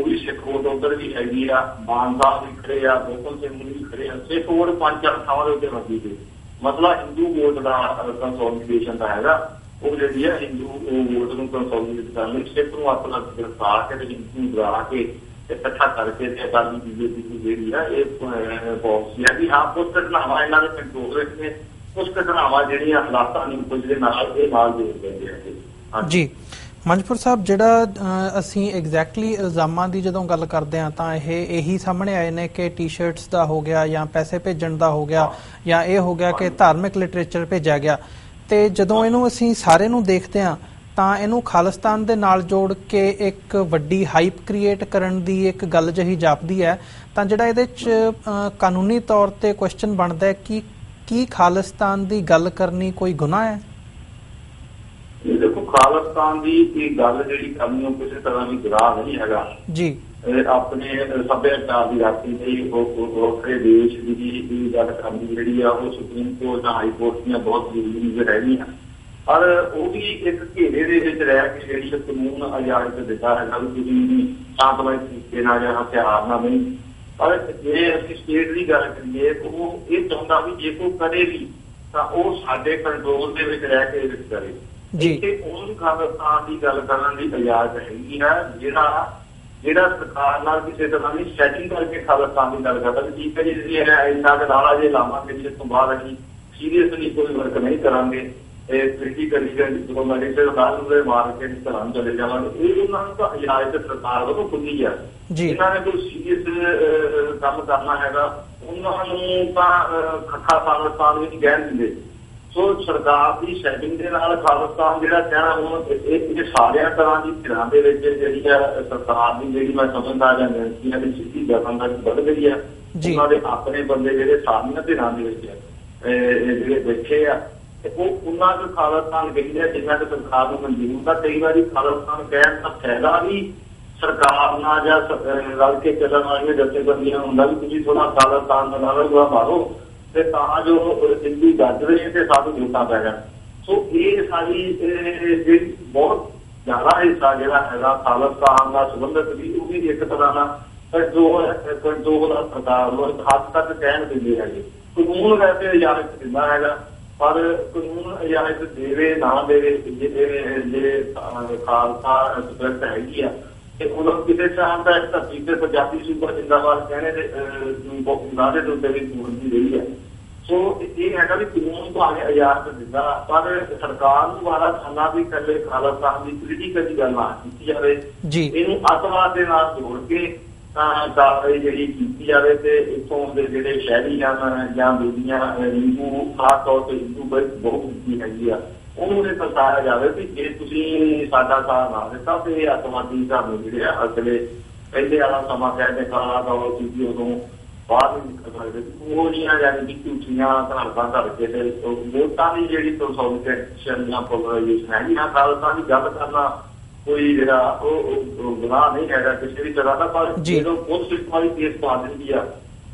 B: ਵੀ ਸਿੱਖ ਵੋਟ ਉੱਧਰ ਵੀ ਹੈਗੀ ਆ। ਮਾਨ ਸਾਹਿਬ ਵੀ ਖੜੇ ਆ, ਗੋਕਲ ਸਿੰਘ ਵੀ ਖੜੇ ਆ। ਸਿੱਖ ਵੋਟ 5-4 ਥਾਵਾਂ ਦੇ ਉੱਤੇ ਵੱਧੀ ਗਈ। ਮਤਲਬ ਹਿੰਦੂ ਵੋਟ ਦਾ ਕੰਸੋਲੀਡੇਸ਼ਨ ਦਾ ਹੈਗਾ ਉਹ ਜਿਹੜੀ ਹੈ ਹਿੰਦੂ ਵੋਟ ਨੂੰ ਕੰਸੋਲੀਡੇਟ ਕਰਨ ਲਈ ਸਿੱਖ ਨੂੰ ਆਪਣਾ ਗ੍ਰਿਫਤਾਰ ਕੇ ਤੇ ਹਿੰਦੂ ਨੂੰ ਡਰਾ ਕੇ ਇਕੱਠਾ ਕਰਕੇ ਤੇ ਅਕਾਲੀ ਬੀਜੇਪੀ ਦੀ ਜਿਹੜੀ ਆ ਇਹ ਪਾਲਿਸੀ ਹੈ ਕਿ ਹਾਂ ਕੁਝ ਘਟਨਾਵਾਂ ਇਹਨਾਂ ਦੇ ਕੰਟਰੋਲ ਵਿੱਚ ਨੇ, ਕੁਝ ਘਟਨਾਵਾਂ ਜਿਹੜੀਆਂ ਹਾਲਾਤਾਂ ਨੂੰ ਕੁਝ ਦੇ ਨਾਲ ਇਹ ਨਾਲ ਜੋੜ ਦਿੰਦੇ ਆ ਜੀ।
A: ਮੰਜਪੁਰ ਸਾਹਿਬ, ਜਿਹੜਾ ਅਸੀਂ ਐਗਜ਼ੈਕਟਲੀ ਇਲਜ਼ਾਮਾਂ ਦੀ ਜਦੋਂ ਗੱਲ ਕਰਦੇ ਹਾਂ ਤਾਂ ਇਹੀ ਸਾਹਮਣੇ ਆਏ ਨੇ ਕਿ ਟੀ-ਸ਼ਰਟਸ ਦਾ ਹੋ ਗਿਆ ਜਾਂ ਪੈਸੇ ਭੇਜਣ ਦਾ ਹੋ ਗਿਆ ਜਾਂ ਇਹ ਹੋ ਗਿਆ ਕਿ ਧਾਰਮਿਕ ਲਿਟਰੇਚਰ ਭੇਜਿਆ ਗਿਆ। ਤੇ ਜਦੋਂ ਇਹਨੂੰ ਅਸੀਂ ਸਾਰੇ ਨੂੰ ਦੇਖਦੇ ਹਾਂ ਤਾਂ ਇਹਨੂੰ ਖਾਲਿਸਤਾਨ ਦੇ ਨਾਲ ਜੋੜ ਕੇ ਇੱਕ ਵੱਡੀ ਹਾਈਪ ਕ੍ਰੀਏਟ ਕਰਨ ਦੀ ਇੱਕ ਗੱਲ ਜਿਹੀ ਜਾਪਦੀ ਹੈ। ਤਾਂ ਜਿਹੜਾ ਇਹਦੇ 'ਚ ਕਾਨੂੰਨੀ ਤੌਰ ਤੇ ਕੁਐਸਚਨ ਬਣਦਾ ਹੈ ਕਿ ਕੀ ਖਾਲਿਸਤਾਨ ਦੀ ਗੱਲ ਕਰਨੀ ਕੋਈ ਗੁਨਾਹ ਹੈ?
B: ਦੇਖੋ, ਖਾਲਿਸਤਾਨ ਦੀ ਇਹ ਗੱਲ ਜਿਹੜੀ ਕਰਨੀ ਉਹ ਕਿਸੇ ਤਰ੍ਹਾਂ ਦੀ ਗੁਨਾਹ ਨਹੀਂ ਹੈਗਾ ਜੀ। ਆਪਣੇ ਸੱਭਿਆਚਾਰ ਦੀ ਰਾਖੀ ਲਈ ਵੱਖਰੇ ਦੇਸ਼ ਦੀ ਗੱਲ ਕਰਨੀ ਜਿਹੜੀ ਆ ਉਹ ਸੁਪਰੀਮ ਕੋਰਟ ਜਾਂ ਹਾਈ ਕੋਰਟ ਦੀਆਂ ਬਹੁਤ ਜ਼ਰੂਰੀ ਰਹਿਣੀਆਂ। ਪਰ ਉਹ ਵੀ ਇੱਕ ਘੇਰੇ ਦੇ ਵਿੱਚ ਰਹਿ ਕੇ ਜਿਹੜੀ ਕਾਨੂੰਨ ਇਜਾਜ਼ਤ ਦਿੱਤਾ ਹੈਗਾ ਵੀ ਤੁਸੀਂ ਸ਼ਾਂਤਮਈ ਤਰੀਕੇ ਨਾਲ ਜਾਂ ਹਥਿਆਰ ਨਾਲ ਨਹੀਂ। ਪਰ ਜੇ ਅਸੀਂ ਸਟੇਟ ਦੀ ਗੱਲ ਕਰੀਏ ਉਹ ਇਹ ਚਾਹੁੰਦਾ ਵੀ ਜੇ ਕੋਈ ਕਰੇ ਵੀ ਤਾਂ ਉਹ ਸਾਡੇ ਕੰਟਰੋਲ ਦੇ ਵਿੱਚ ਰਹਿ ਕੇ ਵਿੱਚ ਕਰੇ। ਇੱਥੇ ਉਹਨੂੰ ਖਾਲਿਸਤਾਨ ਦੀ ਗੱਲ ਕਰਨ ਦੀ ਇਜਾਜ਼ਤ ਹੈਗੀ ਹੈ ਜਿਹੜਾ ਸਰਕਾਰ ਨਾਲ ਕਿਸੇ ਤਰ੍ਹਾਂ ਦੀ ਸੈਟਿੰਗ ਕਰਕੇ ਖਾਲਿਸਤਾਨ ਦੀ ਗੱਲ ਕਰਦਾ ਵੀ ਠੀਕ ਹੈ ਜੀ ਇੰਨਾ ਕੁ ਨਾਲਾ ਜੇ ਲਾਵਾਂਗੇ ਇਸ ਤੋਂ ਬਾਅਦ ਅਸੀਂ ਸੀਰੀਅਸਲੀ ਕੋਈ ਵਰਕ ਨਹੀਂ ਕਰਾਂਗੇ, ਇਹ ਕ੍ਰਿਟੀ ਕਰੀ ਜਦੋਂ ਮੇਰੇ ਤੇ ਉਦਾਹਰਨ ਮਾਰ ਕੇ ਘਰਾਂ ਚਲੇ ਜਾਵਾਂਗੇ। ਇਹ ਉਹਨਾਂ ਨੂੰ ਤਾਂ ਇਜਾਜ਼ਤ ਸਰਕਾਰ ਵੱਲੋਂ ਖੁੱਲੀ ਆ। ਇਹਨਾਂ ਨੇ ਕੋਈ ਸੀਰੀਅਸ ਕੰਮ ਕਰਨਾ ਹੈਗਾ ਉਹਨਾਂ ਨੂੰ ਤਾਂ ਖੱਖਾ ਖਾਲਿਸਤਾਨ ਵਿੱਚ ਕਹਿ ਦਿੰਦੇ। ਸੋ ਸਰਕਾਰ ਦੀ ਸੈਟਿੰਗ ਦੇ ਨਾਲ ਖਾਲਿਸਤਾਨ ਜਿਹੜਾ ਕਹਿਣਾ ਹੁਣ ਇਹ ਸਾਰਿਆਂ ਤਰ੍ਹਾਂ ਦੀ ਧਿਰਾਂ ਦੇ ਵਿੱਚ ਜਿਹੜੀ ਆ ਸਰਕਾਰ ਦੀ ਜਿਹੜੀ ਮੈਂ ਸਮਝਦਾ ਜਾਂ ਏਜੰਸੀਆਂ ਦੀ ਸਿੱਧੀ ਦਖਲਅੰਦਾਜ਼ੀ ਵੱਧ ਗਈ ਆ। ਉਹਨਾਂ ਦੇ ਆਪਣੇ ਬੰਦੇ ਜਿਹੜੇ ਸਾਰੀਆਂ ਧਿਰਾਂ ਦੇ ਵਿੱਚ ਜਿਹੜੇ ਬੈਠੇ ਆ ਤੇ ਉਹ ਉਹਨਾਂ ਨੂੰ ਖਾਲਿਸਤਾਨ ਕਹਿੰਦੇ ਜਿੰਨਾ ਕਿ ਸਰਕਾਰ ਨੂੰ ਮਨਜ਼ੂਰ ਦਾ। ਕਈ ਵਾਰੀ ਖਾਲਿਸਤਾਨ ਕਹਿਣ ਦਾ ਫਾਇਦਾ ਵੀ ਸਰਕਾਰ ਨਾਲ ਜਾਂ ਰਲ ਕੇ ਚੱਲਣ ਵਾਲੀਆਂ ਜਥੇਬੰਦੀਆਂ ਹੁੰਦਾ ਵੀ ਤੁਸੀਂ ਥੋੜਾ ਖਾਲਿਸਤਾਨ ਦਾ ਨਾਰਾ ਮਾਰੋ ਤੇ ਤਾਂ ਜੋ ਹਿੰਦੂ ਗੱਜ ਰਹੇ ਤੇ ਸਾਨੂੰ ਵੋਟਾਂ ਪੈ ਜਾਣ। ਸੋ ਇਹ ਸਾਰੀ ਜਿਹੜੀ ਬਹੁਤ ਜ਼ਿਆਦਾ ਹਿੱਸਾ ਜਿਹੜਾ ਹੈਗਾ ਖਾਲਿਸਤਾਨ ਨਾਲ ਸੰਬੰਧਿਤ ਵੀ ਉਹ ਵੀ ਇੱਕ ਤਰ੍ਹਾਂ ਨਾਲ ਕੰਟਰੋਲ ਦਾ ਸਰਕਾਰ ਨੂੰ ਹੱਦ ਤੱਕ ਕਹਿਣ ਦਿੰਦੇ ਹੈਗੇ। ਕਾਨੂੰਨ ਵੈਸੇ ਇਜਾਜ਼ਤ ਦਿੰਦਾ ਹੈਗਾ ਪਰ ਕਾਨੂੰਨ ਇਜਾਜ਼ਤ ਦੇਵੇ ਨਾ ਦੇਵੇ ਜੇ ਖਾਲਸਾ ਸਪੈਕਟ ਹੈਗੀ ਆ ਤੇ ਉਹਨਾਂ ਕਿਸੇ ਤਰ੍ਹਾਂ ਦਾ ਧਰਤੀ ਤੇ ਪੰਜਾਬੀ ਸੂਬਾ ਜਿੰਦਾਬਾਦ ਕਹਿਣੇ ਦੇ ਨਾਰੇ ਦੇ ਉੱਤੇ ਵੀ ਪੂਰਦੀ ਰਹੀ ਹੈ। ਸੋ ਇਹ ਹੈਗਾ ਵੀ ਕਾਨੂੰਨ ਭਾਵੇਂ ਇਜਾਜ਼ਤ ਦਿੰਦਾ ਪਰ ਸਰਕਾਰ ਨੂੰ ਵਾਲਾ ਖਾਨਾ ਵੀ ਇਕੱਲੇ ਖਾਲਿਸਤਾਨ ਦੀ ਪੋਲੀਟੀਕਲ ਦੀ ਗੱਲ ਨਾ ਕੀਤੀ ਜਾਵੇ। ਇਹਨੂੰ ਅੱਤਵਾਦ ਦੇ ਨਾਲ ਜੋੜ ਕੇ ਕਾਰਵਾਈ ਜਿਹੜੀ ਕੀਤੀ ਜਾਵੇ ਤੇ ਇੱਥੋਂ ਦੇ ਜਿਹੜੇ ਸ਼ਹਿਰੀ ਹਨ ਜਾਂ ਬੀਬੀਆਂ ਹਿੰਦੂ ਖਾਸ ਤੌਰ ਤੇ ਹਿੰਦੂ ਬਹੁਤ ਕੀਤੀ ਹੈਗੀ ਆ ਉਹਨੂੰ ਇਹ ਦਰਸਾਇਆ ਜਾਵੇ ਕਿ ਜੇ ਤੁਸੀਂ ਸਾਡਾ ਸਾਥ ਨਾ ਦਿੱਤਾ ਤੇ ਇਹ ਅੱਤਵਾਦੀ ਸਾਨੂੰ ਜਿਹੜੇ ਆ ਅਸਲੇ ਪਹਿਲੇ ਵਾਲਾ ਸਮਾਂ ਕਹਿੰਦੇ ਕਾਲਾ ਦੌਰ ਸੀ ਉਦੋਂ ਬਾਹਰ ਨਹੀਂ ਨਿਕਲ ਸਕਦੇ ਉਹ ਜੀਆਂ ਯਾਨੀ ਕਿ ਝੂਠੀਆਂ ਧਾਰਨਾ ਕਰਕੇ ਤੇ ਵੋਟਾਂ ਦੀ ਜਿਹੜੀ ਕੰਸੋਲੀਡੇਸ਼ਨ ਜਾਂ ਪੋਲਰਾਈਜੇਸ਼ਨ ਹੈਗੀ ਆ ਖਾਲਸਾ ਦੀ ਗੱਲ ਕਰਨਾ ਕੋਈ ਜਿਹੜਾ ਉਹ ਗੁਨਾਹ ਨਹੀਂ ਹੈਗਾ ਕਿਸੇ ਵੀ ਤਰ੍ਹਾਂ ਦਾ। ਪਰ ਜਦੋਂ ਪੁਲਿਸ ਇੱਕ ਵਾਰੀ ਕੇਸ ਪਾ ਦਿੰਦੀ ਆ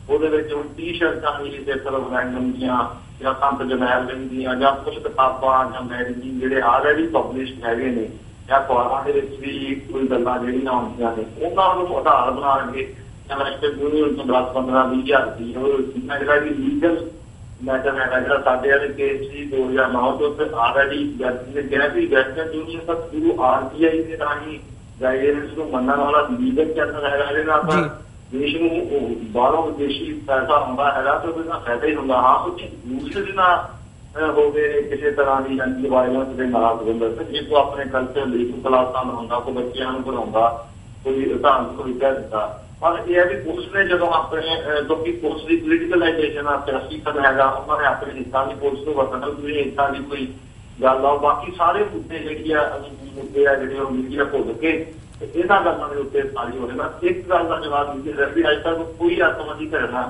B: ਉਹਦੇ ਵਿੱਚ ਹੁਣ ਟੀ-ਸ਼ਰਟਾਂ ਦੀ ਤੇ ਰੈਂਡਮ ਦੀਆਂ ਜਾਂ ਸੰਤ ਜਰਨੈਲ ਸਿੰਘ ਦੀਆਂ ਜਾਂ ਕੁਝ ਕਿਤਾਬਾਂ ਜਾਂ ਮੈਗਜ਼ੀਨ ਜਿਹੜੇ ਆਲਰੇਡੀ ਪਬਲਿਸ਼ਡ ਹੈਗੇ ਨੇ ਜਾਂ ਅਖਬਾਰਾਂ ਦੇ ਵਿੱਚ ਵੀ ਕੋਈ ਗੱਲਾਂ ਜਿਹੜੀਆਂ ਹੁੰਦੀਆਂ ਨੇ ਉਹਨਾਂ ਨੂੰ ਆਧਾਰ ਬਣਾ ਕੇ ਜਾਂ ਵੈਸਟਰਨ ਯੂਨੀਅਨ ਤੋਂ 10-15-20 ਹਜ਼ਾਰ ਦੀ ਉਹ ਜਿਹੜਾ ਵੀ ਲੀਗਲ ਮੈਟਰ ਹੈਗਾ ਜਿਹੜਾ ਸਾਡੇ ਵਾਲੇ ਕੇਸ ਸੀ 2009 ਤੋਂ ਉੱਤੇ ਆਲਰੇਡੀ ਜੱਜ ਨੇ ਕਿਹਾ ਵੀ ਵੈਸਟਰਨ ਯੂਨੀਅਨ ਦਾ ਪੂਰਾ RBI ਦੇ ਰਾਹੀਂ ਗਾਈਡੈਂਸ ਨੂੰ ਮੰਨਣ ਵਾਲਾ ਲੀਗਲ ਚੈਨਲ ਹੈਗਾ ਇਹਦੇ ਨਾਲ ਦੇਸ਼ ਨੂੰ ਬਾਹਰੋਂ ਵਿਦੇਸ਼ੀ ਪੈਸਾ ਆਉਂਦਾ ਹੈਗਾ ਤੇ ਉਹਦੇ ਨਾਲ ਫਾਇਦਾ ਹੀ ਹੁੰਦਾ। ਹਾਂ, ਉਹ ਦੂਸਰੇ ਨਾਲ ਹੋਵੇ ਕਿਸੇ ਤਰ੍ਹਾਂ ਦੀ ਐਂਟੀ ਵਾਇਲੈਂਸ ਦੇ ਨਾਲ ਸੰਬੰਧਿਤ, ਜੇ ਕੋਈ ਆਪਣੇ ਕਲਚਰ ਲਈ ਕੋਈ ਕਲਾਸਾਂ ਲਾਉਂਦਾ, ਕੋਈ ਬੱਚਿਆਂ ਨੂੰ ਪੜ੍ਹਾਉਂਦਾ, ਕੋਈ ਧਾਰਮਿਕ ਵਿਦਿਆ ਦਿੱਤਾ। ਪਰ ਇਹ ਹੈ ਵੀ ਪੁਲਿਸ ਨੇ ਜਦੋਂ ਆਪਣੇ, ਕਿਉਂਕਿ ਪੁਲਿਸ ਦੀ ਪੋਲੀਟੀਕਲਾਈਜੇਸ਼ਨ ਆ, ਸਿਆਸੀਕਰਨ ਹੈਗਾ, ਉਹਨਾਂ ਨੇ ਆਪਣੇ ਹਿੱਤਾਂ ਦੀ ਪੁਲਿਸ ਨੂੰ ਵਰਤਣਾ, ਤੁਸੀਂ ਹਿੱਤਾਂ ਦੀ ਕੋਈ ਗੱਲ ਆ। ਬਾਕੀ ਸਾਰੇ ਮੁੱਦੇ ਮੁੱਦੇ ਆ ਜਿਹੜੇ ਉਹ ਮੀਡੀਆ ਭੁੱਲ ਕੇ ਇਹਨਾਂ ਗੱਲਾਂ ਦੇ ਉੱਤੇ ਸਾਰੀ ਹੋ ਰਿਹਾ। ਇੱਕ ਗੱਲ ਦਾ ਜਵਾਬ ਮਿਲਿਆ ਵੀ ਅੱਜ ਤੱਕ ਕੋਈ ਅੱਤਵਾਦੀ ਘਟਨਾ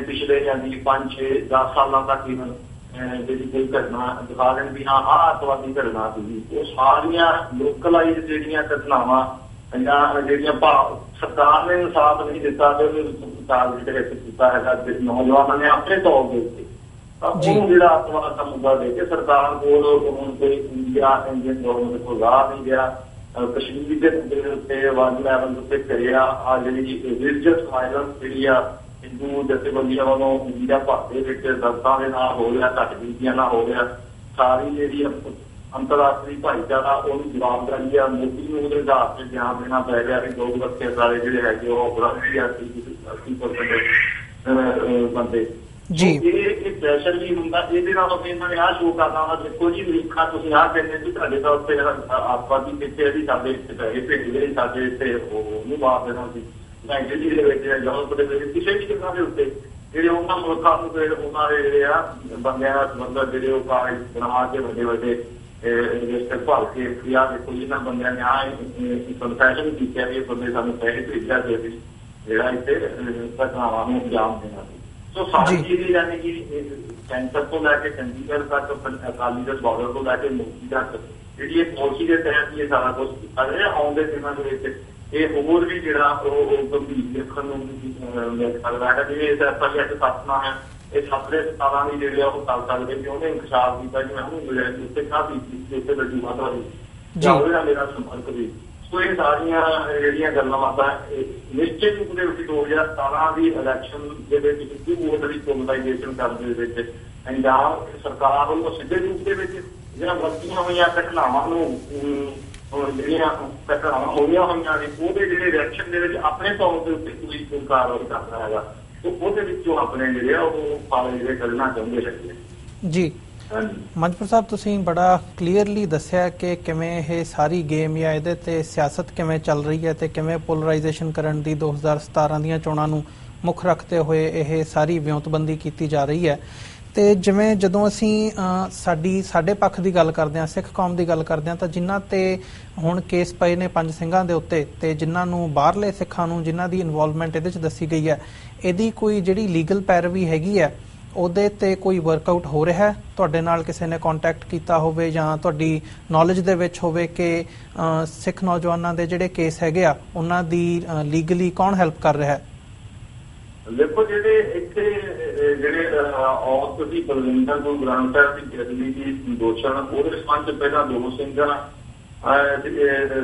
B: ਪਿਛਲੇ 5, 6, 10 ਸਾਲਾਂ ਤੱਕ ਜਿਹੜੀ ਕੋਈ ਘਟਨਾ ਦਿਖਾ ਦੇਣ ਵੀ ਹਾਂ ਆਹ ਅੱਤਵਾਦੀ ਘਟਨਾ ਸੀਗੀ, ਉਹ ਸਾਰੀਆਂ ਲੋਕਲਾਈਜ਼ ਜਿਹੜੀਆਂ ਘਟਨਾਵਾਂ ਜਾਂ ਜਿਹੜੀਆਂ ਸਰਕਾਰ ਨੇ ਇਨਸਾਫ ਨਹੀਂ ਦਿੱਤਾ ਤੇ ਉਹਨੂੰ ਟਾਰਗੇਟ ਵਿੱਚ ਕੀਤਾ ਹੈਗਾ ਨੌਜਵਾਨਾਂ ਨੇ ਆਪਣੇ ਤੌਰ ਦੇ ਉੱਤੇ, ਤਾਂ ਉਹਨੂੰ ਜਿਹੜਾ ਅੱਤਵਾਦ ਦਾ ਮੁੱਦਾ ਦੇ ਕੇ ਸਰਕਾਰ ਕੋਲ ਹੁਣ ਕੋਈ ਇੰਡੀਆ ਇੰਡੀਅਨ ਗਵਰਨਮੈਂਟ ਕੋਲ ਰਾਹ ਨਹੀਂ ਗਿਆ। ਕਸ਼ਮੀਰ ਦੇ ਮੁੱਦੇ ਦੇ ਉੱਤੇ ਵਨ ਲੈਵਲ ਉੱਤੇ ਕਰਿਆ ਆ ਜਿਹੜੀ ਰਿਲੀਜੀਅਸ ਵਾਇਲੈਂਸ ਜਿਹੜੀ ਆ ਹਿੰਦੂ ਜਥੇਬੰਦੀਆਂ ਵੱਲੋਂ ਇੰਡੀਆ ਭਰ ਦੇ ਵਿੱਚ ਦਰਦਾਂ ਦੇ ਨਾਲ ਹੋ ਰਿਹਾ, ਘੱਟ ਗਿਣਤੀਆਂ ਨਾਲ ਹੋ ਰਿਹਾ। ਸਾਰੀ ਜਿਹੜੀ ਅੰਤਰਰਾਸ਼ਟਰੀ ਭਾਈਚਾਰਾ ਉਹਨੂੰ ਜਵਾਬਦਾਰੀ ਆ, ਮੋਦੀ ਨੂੰ ਉਹਦੇ ਆਧਾਰ ਤੇ ਬਿਆਨ ਦੇਣਾ ਪੈ ਰਿਹਾ ਵੀ 2 ਲੱਖ ਸਾਰੇ ਜਿਹੜੇ ਹੈਗੇ ਉਹ ਬਰਾਬਰੀ ਆ 80% ਬੰਦੇ ਜੀ। ਇਹ ਪ੍ਰੈਸ਼ਰ ਵੀ ਹੁੰਦਾ, ਇਹਦੇ ਨਾਲ ਇਹਨਾਂ ਨੇ ਆਹ ਸ਼ੋਅ ਕਰਨਾ ਵਾ, ਦੇਖੋ ਜੀ ਅਮਰੀਕਾ ਤੁਸੀਂ ਆਹ ਕਹਿੰਦੇ ਵੀ ਤੁਹਾਡੇ ਤਾਂ ਉੱਤੇ ਆਤਵਾਦੀ ਕਿੱਥੇ ਇਹਦੀ ਸਾਡੇ ਇੱਥੇ ਪੈਸੇ ਭੇਜਦੇ, ਸਾਡੇ ਇੱਥੇ ਉਹਨੂੰ ਮਾਰ ਦੇਣਾ ਸੀ ਨਾਈਜੀਰੀਆ ਦੇ ਵਿੱਚ, ਯੂਰਪ ਦੇ ਵਿੱਚ, ਕਿਸੇ ਵੀ ਜਗ੍ਹਾ ਦੇ ਉੱਤੇ ਜਿਹੜੇ ਉਹਨਾਂ ਮੁਲਕਾਂ ਨੂੰ ਫਿਰ ਉਹਨਾਂ ਦੇ ਜਿਹੜੇ ਆ ਬੰਦਿਆਂ ਦਾ ਸੰਬੰਧ ਜਿਹੜੇ ਉਹ ਕਾਗਜ਼ ਬਣਾ ਕੇ ਵੱਡੇ ਵੱਡੇ ਰਜਿਸਟਰ ਭਰ ਕੇ ਆ ਦੇਖੋ ਇਹਨਾਂ ਬੰਦਿਆਂ ਨੇ ਆਹ ਕਨਫੈਸ਼ਨ ਕੀਤਾ ਵੀ ਇਹ ਬੰਦੇ ਸਾਨੂੰ ਪੈਸੇ ਭੇਜਿਆ ਸੀ ਜਿਹੜਾ ਇੱਥੇ ਘਟਨਾਵਾਂ ਨੂੰ ਅੰਜਾਮ ਦੇਣਾ ਸੀ। ਸੋ ਸਾਰੀ ਚੀਜ਼ ਯਾਨੀ ਕਿ ਸੈਂਟਰ ਤੋਂ ਲੈ ਕੇ ਚੰਡੀਗੜ੍ਹ ਤੱਕ, ਅਕਾਲੀ ਦਲ ਬਾਰਡਰ ਤੋਂ ਲੈ ਕੇ ਮੋਦੀ ਤੱਕ ਜਿਹੜੀ ਇਹ ਪਾਲਿਸੀ ਦੇ ਤਹਿਤ ਇਹ ਸਾਰਾ ਕੁਛ ਕੀਤਾ ਰਿਹਾ। ਆਉਂਦੇ ਦਿਨਾਂ ਦੇ ਵਿੱਚ ਇਹ ਹੋਰ ਵੀ ਜਿਹੜਾ ਉਹ ਗੰਭੀਰ ਦੇਖਣ ਨੂੰ ਮਿਲ ਸਕਦਾ ਹੈ। ਜਿਵੇਂ ਇਸ ਐਫਆਈਆਰ ਸੱਤਨਾ ਹੈ, ਇਹ 17 ਦੀ ਜਿਹੜੇ ਉਹ ਕਰ ਸਕਦੇ ਕਿ ਉਹਨੇ ਇਨਕਸ਼ਾਫ ਕੀਤਾ ਕਿ ਮੈਨੂੰ ਮਿਲਿਆ ਸੀ ਉੱਥੇ ਕਾਫੀ ਉੱਥੇ ਲੱਡੂ ਮਾਤਾ ਦੀ ਜਾਂ ਉਹਦੇ ਨਾਲ ਮੇਰਾ ਸੰਪਰਕ ਵੀ। ਸੋ ਇਹ ਸਾਰੀਆਂ ਜਿਹੜੀਆਂ ਗੱਲਾਂ ਬਾਤਾਂ ਨਿਸ਼ਚਿਤ ਰੂਪ ਦੇ ਵਿੱਚ 2017 ਦੀ ਇਲੈਕਸ਼ਨ ਦੇ ਵਿੱਚ ਸਿੱਧੂ ਵੋਟ ਦੀ ਪੋਲਰਾਈਜੇਸ਼ਨ ਕਰਨ ਦੇ ਵਿੱਚ ਪੰਜਾਬ ਸਰਕਾਰ ਵੱਲੋਂ ਸਿੱਧੇ ਰੂਪ ਦੇ ਵਿੱਚ ਜਿਹੜਾ ਵਰਤੀਆਂ ਹੋਈਆਂ ਘਟਨਾਵਾਂ ਨੂੰ ਜਿਹੜੀਆਂ ਘਟਨਾਵਾਂ ਹੋਈਆਂ ਹੋਈਆਂ ਨੇ ਉਹਦੇ ਜਿਹੜੇ ਰਿਐਕਸ਼ਨ ਦੇ ਵਿੱਚ ਆਪਣੇ ਤੌਰ ਦੇ ਉੱਤੇ ਕੋਈ ਕਾਰਵਾਈ ਕਰਦਾ ਹੈਗਾ, ਤੇ ਉਹਦੇ ਵਿੱਚੋਂ ਆਪਣੇ ਜਿਹੜੇ ਆ ਉਹ ਫਲ ਜਿਹੜੇ ਕੱਢਣਾ ਚਾਹੁੰਦੇ ਹੈਗੇ ਜੀ।
A: ਮੰਜਪੁਰ ਸਾਹਿਬ, ਤੁਸੀਂ ਬੜਾ ਕਲੀਅਰਲੀ ਦੱਸਿਆ ਕਿ ਕਿਵੇਂ ਇਹ ਸਾਰੀ ਗੇਮ ਜਾਂ ਇਹਦੇ ਤੇ ਸਿਆਸਤ ਕਿਵੇਂ ਚੱਲ ਰਹੀ ਹੈ ਤੇ ਕਿਵੇਂ ਪੋਲਰਾਈਜੇਸ਼ਨ ਕਰਨ ਦੀ 2017 ਦੀਆਂ ਚੋਣਾਂ ਨੂੰ ਮੁੱਖ ਰੱਖਦੇ ਹੋਏ ਇਹ ਸਾਰੀ ਵਿਉਂਤਬੰਦੀ ਕੀਤੀ ਜਾ ਰਹੀ ਹੈ। ਤੇ ਜਿਵੇਂ ਜਦੋਂ ਅਸੀਂ ਸਾਡੇ ਪੱਖ ਦੀ ਗੱਲ ਕਰਦੇ ਹਾਂ, ਸਿੱਖ ਕੌਮ ਦੀ ਗੱਲ ਕਰਦੇ ਹਾਂ, ਤਾਂ ਜਿਨ੍ਹਾਂ ਤੇ ਹੁਣ ਕੇਸ ਪਏ ਨੇ 5 ਸਿੰਘਾਂ ਦੇ ਉੱਤੇ ਤੇ ਜਿਨ੍ਹਾਂ ਨੂੰ ਬਾਹਰਲੇ ਸਿੱਖਾਂ ਨੂੰ ਜਿਨ੍ਹਾਂ ਦੀ ਇਨਵੋਲਵਮੈਂਟ ਇਹਦੇ 'ਚ ਦੱਸੀ ਗਈ ਹੈ, ਇਹਦੀ ਕੋਈ ਜਿਹੜੀ ਲੀਗਲ ਪੈਰਵੀ ਹੈਗੀ ਹੈ ਉਹਦੇ ਤੇ ਕੋਈ ਵਰਕਆਊਟ ਹੋ ਰਿਹਾ ਹੈ? ਤੁਹਾਡੇ ਨਾਲ ਕਿਸੇ ਨੇ ਕੰਟੈਕਟ ਕੀਤਾ ਹੋਵੇ ਜਾਂ ਤੁਹਾਡੀ ਨੌਲੇਜ ਦੇ ਵਿੱਚ ਹੋਵੇ ਕਿ ਸਿੱਖ ਨੌਜਵਾਨਾਂ ਦੇ ਜਿਹੜੇ ਕੇਸ ਹੈਗੇ ਆ ਉਹਨਾਂ ਦੀ ਲੀਗਲੀ ਕੌਣ ਹੈਲਪ ਕਰ ਰਿਹਾ ਹੈ?
B: ਦੇਖੋ ਜਿਹੜੇ ਇੱਥੇ ਜਿਹੜੇ ਔਰਤ ਦੀ ਬਲਵਿੰਦਰ ਗੁਰੂ ਗ੍ਰੰਥ ਸਾਹਿਬ ਦੀ ਬੇਅਦਬੀ ਦੀ ਦੋਸ਼ਣ ਉਹਦੇ ਸੰਬੰਧ ਪਹਿਲਾਂ 2 ਸਿੰਘਾਂ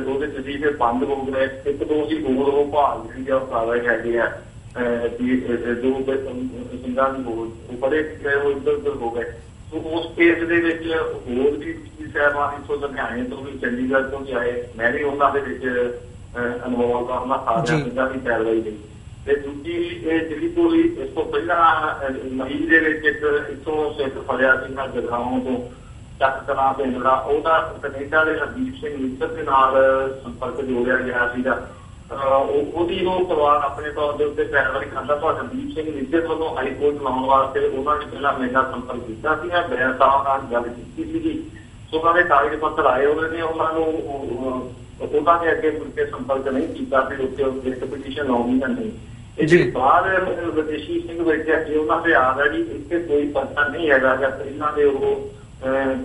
B: ਉਹਦੇ ਚ ਸੀ, ਫਿਰ 5 ਹੋ ਗਏ, 1-2 ਸੀ ਹੋਰ ਉਹ ਭਾਲ ਜਿਹੜੀ ਆ ਉਹ ਕਾਰਵਾਈ ਹੈਗੇ ਆ 2 ਸਿੰਘਾਂ ਦੀ ਹੋਰ ਉਹ ਬੜੇ ਉਹ ਇੱਧਰ ਉੱਧਰ ਹੋ ਗਏ। ਸੋ ਉਸ ਕੇਸ ਦੇ ਵਿੱਚ ਹੋਰ ਵੀ ਸਾਹਿਬਾਨ ਇੱਥੋਂ ਲੁਧਿਆਣੇ ਤੋਂ ਵੀ ਚੰਡੀਗੜ੍ਹ ਤੋਂ ਵੀ ਆਏ, ਮੈਂ ਵੀ ਉਹਨਾਂ ਦੇ ਵਿੱਚ ਇਨਵੋਲਵ ਆ ਉਹਨਾਂ ਸਾਰਿਆਂ ਸਿੰਘਾਂ ਦੀ ਪੈਰਵਾਈ ਲਈ। ਤੇ ਦੂਜੀ ਇਹ ਜਿਹੜੀ ਕੋਈ ਇਸ ਤੋਂ ਪਹਿਲਾਂ ਮਈ ਦੇ ਵਿੱਚ ਇੱਕ ਇੱਥੋਂ ਸਿੱਖ ਫੜਿਆ ਸੀਗਾ ਜਗਰਾਉਂ ਤੋਂ ਚੱਕ ਕਲਾਂ ਤੇ ਜਿਹੜਾ ਉਹਦਾ ਕੈਨੇਡਾ ਦੇ ਹਰਦੀਪ ਸਿੰਘ ਮਿੱਤਰ ਦੇ ਨਾਲ ਸੰਪਰਕ ਜੋੜਿਆ ਗਿਆ ਸੀਗਾ। ਉਹਦੀ ਉਹ ਪਰਿਵਾਰ ਆਪਣੇ ਤੌਰ ਦੇ ਉੱਤੇ ਪੈਰਵਾਈ ਕਰਦਾ। ਤੁਹਾਡਾ ਹਰਦੀਪ ਸਿੰਘ ਮਿੱਤਰ ਵੱਲੋਂ ਹਾਈ ਕੋਰਟ ਲਾਉਣ ਵਾਸਤੇ ਉਹਨਾਂ ਨੇ ਪਹਿਲਾਂ ਮੇਰੇ ਨਾਲ ਸੰਪਰਕ ਕੀਤਾ ਸੀਗਾ, ਬੈਂਸ ਸਾਹਿਬ ਨਾਲ ਗੱਲ ਕੀਤੀ ਸੀਗੀ। ਸੋ ਉਹਨਾਂ ਦੇ ਕਾਗਜ਼ ਪੱਤਰ ਆਏ ਹੋਏ ਨੇ, ਉਹਨਾਂ ਨੂੰ ਉਹਨਾਂ ਨੇ ਅੱਗੇ ਮੁੜ ਕੇ ਸੰਪਰਕ ਨਹੀਂ ਕੀਤਾ ਵੀ ਉੱਥੇ ਇੱਕ ਪਟੀਸ਼ਨ ਲਾਉਣੀ ਜਾਂ ਨਹੀਂ। ਇਹ ਜਿਹੜੇ ਬਾਹਰ ਵਿਦੇਸ਼ੀ ਸਿੰਘ ਬੈਠੇ ਆ ਉਹਨਾਂ ਤੇ ਆ ਰਿਹਾ ਜੀ ਇੱਥੇ ਕੋਈ ਪਤਾ ਨਹੀਂ ਹੈਗਾ ਜਾਂ ਇਹਨਾਂ ਦੇ ਉਹ